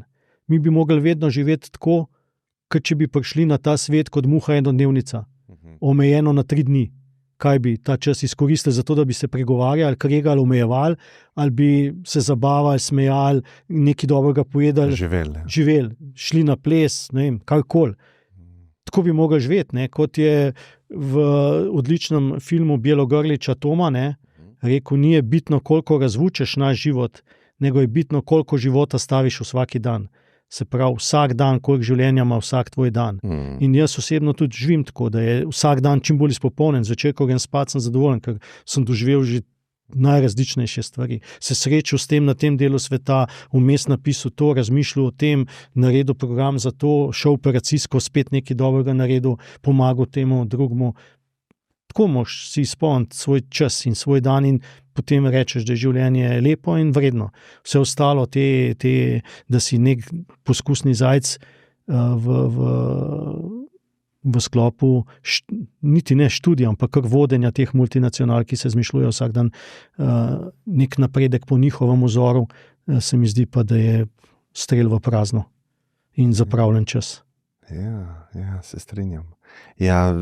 Mi bi mogli vedno živeti tako, kot če bi prišli na ta svet kot muha enodnevnica, omejeno na 3 dni. Kaj bi ta čas izkoristili za to, da bi se pregovarjali, kregali, omejevali, ali bi se zabavali, smejali, nekaj dobrega pojedali, živeli, šli na ples, ne vem, karkoli. Tako bi mogli živeti, ne? Kot je v odličnem filmu Bjelogrliča Toma, ne? Rekel, ni je bitno, koliko razvučeš naš život, nego je bitno, koliko života staviš v vsaki dan. Se pravi, vsak dan, koliko življenja ima vsak tvoj dan. In jaz osebno tudi živim tako, da je vsak dan čim bolj izpopolnjen. Zvečer, ko grem spat, sem zadovoljen, ker sem doživel že najrazličnejše stvari. Se srečal s tem na tem delu sveta, vmes napisal to, razmišljal o tem, naredil program za to, šel operacijsko, spet nekaj dobrega naredil, pomagal temu drugemu. Tako moš si izpolniti svoj čas in svoj dan in potem rečeš, da je življenje lepo in vredno. Vse ostalo, da si nek poskusni zajec v sklopu niti ne študija, ampak kar vodenja teh multinacionalk, ki se zmišljujejo vsak dan nek napredek po njihovem vzoru, se mi zdi pa, da je strel v prazno in zapravljen čas. Ja, se strinjam. Ja,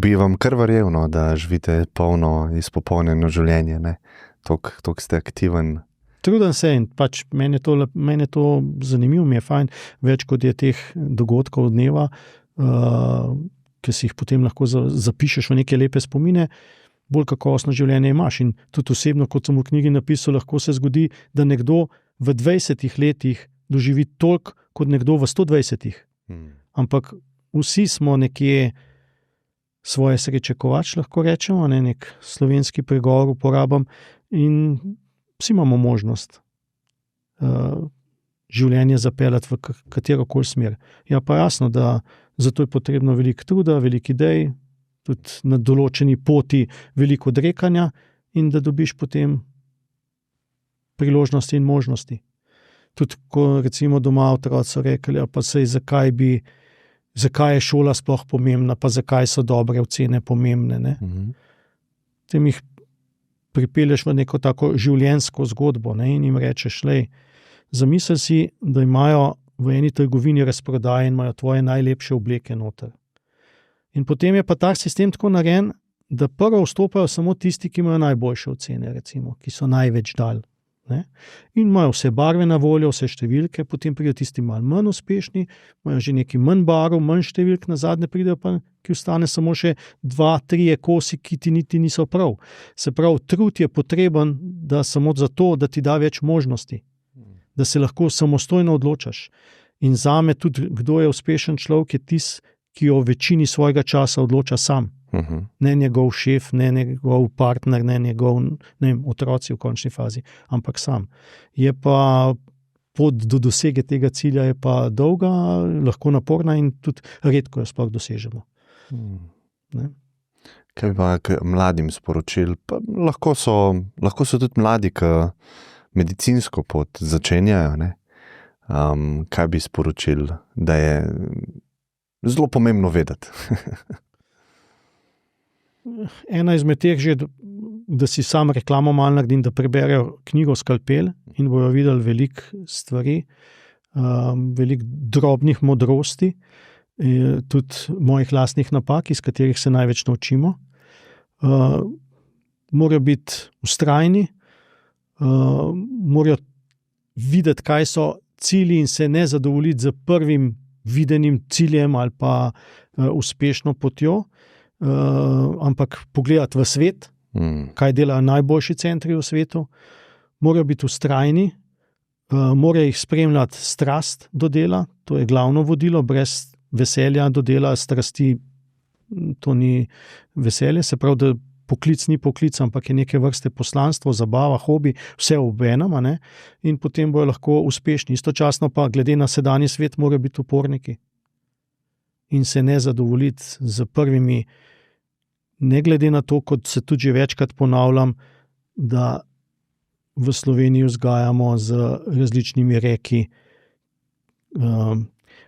bi vam kar verjel, no, da živite polno izpopolnjeno življenje, ne? Toliko ste aktiven. Trudem se in pač meni je to zanimivo, mi je fajn, več kot je teh dogodkov dneva, ki si jih potem lahko zapišeš v neke lepe spomine, bolj kakovostno življenje imaš. In tudi osebno, kot sem v knjigi napisal, lahko se zgodi, da nekdo v 20 letih doživi toliko kot nekdo v 120. Ampak vsi smo nekje svoje sreče kovač, lahko rečemo, nek slovenski pregovor uporabam, in vsi imamo možnost življenje zapeljati v katerokoli smer. Ja, pa jasno, da zato je potrebno veliko truda, veliko idej, tudi na določeni poti veliko odrekanja in da dobiš potem priložnosti in možnosti. Tudi, ko recimo doma otroci so rekli, pa sej zakaj je šola sploh pomembna, pa zakaj so dobre ocene pomembne. Ne? Tem jih pripelješ v neko tako življenjsko zgodbo, ne? In jim rečeš, zamisli si, da imajo v eni trgovini razprodaje in imajo tvoje najlepše obleke noter. In potem je pa tak sistem tako narejen, da prvo vstopajo samo tisti, ki imajo najboljše ocene, recimo, ki so največ dali. Ne? In imajo vse barve na voljo, vse številke, potem pridejo tisti malo manj uspešni, imajo že nekaj manj barv, manj številk, na zadnje pridejo pa, ki ostane samo še 2-3 kosi, ki ti niti niso prav. Se pravi, trud je potreben, da samo zato, da ti da več možnosti, da se lahko samostojno odločaš. In zame tudi, kdo je uspešen človek, je tisti, ki o večini svojega časa odloča sam. Ne njegov šef, ne njegov partner, ne njegov otroci v končni fazi, ampak sam. Je pa pot do dosege tega cilja je pa dolga, lahko naporna in tudi redko jo sploh dosežemo. Kaj bi pa mladim sporočil? Pa lahko so tudi mladi, ki medicinsko pot začenjajo, ne? Kaj bi sporočil, da je zelo pomembno vedeti? Ena izmed teh že, da si sam reklamo malo naredim, da preberejo knjigo Skalpel in bojo videli veliko stvari, veliko drobnih modrosti, tudi mojih lastnih napak, iz katerih se največ naučimo. Morajo biti vztrajni, morajo videti, kaj so cilji in se ne zadovoljiti z prvim videnim ciljem ali pa uspešno potjo, ampak pogledati v svet, kaj delajo najboljši centri v svetu. Morajo biti vztrajni, morajo jih spremljati strast do dela, to je glavno vodilo, brez veselja do dela, strasti, to ni veselje, se pravi, da poklic ni poklic, ampak je neke vrste poslanstvo, zabava, hobi, vse obenem, ne? In potem bojo lahko uspešni. Istočasno pa, glede na sedanji svet, morajo biti uporniki in se ne zadovoljiti z prvimi, ne glede na to, kot se tudi že večkrat ponavljam, da v Sloveniji vzgajamo z različnimi reki,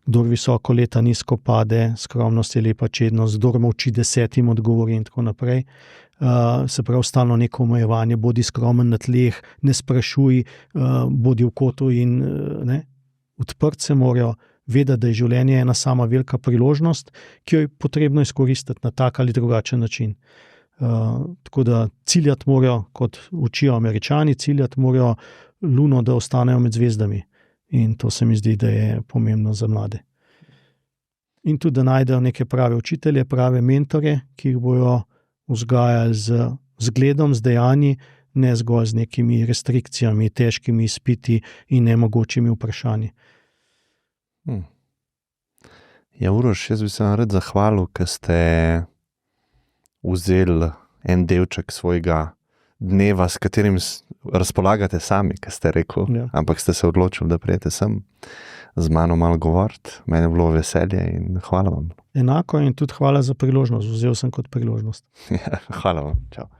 kdor visoko leta nizko pade, skromnost je lepa čednost, kdor molči 10 odgovori in tako naprej. Se pravi, stalno neko omejevanje, bodi skromen na tleh, ne sprašuj, bodi v kotu in ne. Odprt se morajo, vedeti, da je življenje ena sama velika priložnost, ki jo je potrebno izkoristiti na tak ali drugačen način. Tako da ciljati morajo, kot učijo Američani, ciljati morajo luno, da ostanejo med zvezdami. In to se mi zdi, da je pomembno za mlade. In tudi, da najdejo neke prave učitelje, prave mentore, ki jih bojo vzgajali z zgledom, z dejanji, ne zgolj z nekimi restrikcijami, težkimi izpiti in nemogočimi vprašanji. Ja, Uroš, jaz bi se vam rad zahvalil, ker ste vzeli en delček svojega dneva, s katerim razpolagate sami, kot ste rekel, ampak ste se odločili, da prijete sem z mano malo govoriti. Mene je bilo veselje in hvala vam. Enako in tudi hvala za priložnost. Vzel sem kot priložnost. Hvala vam. Čau.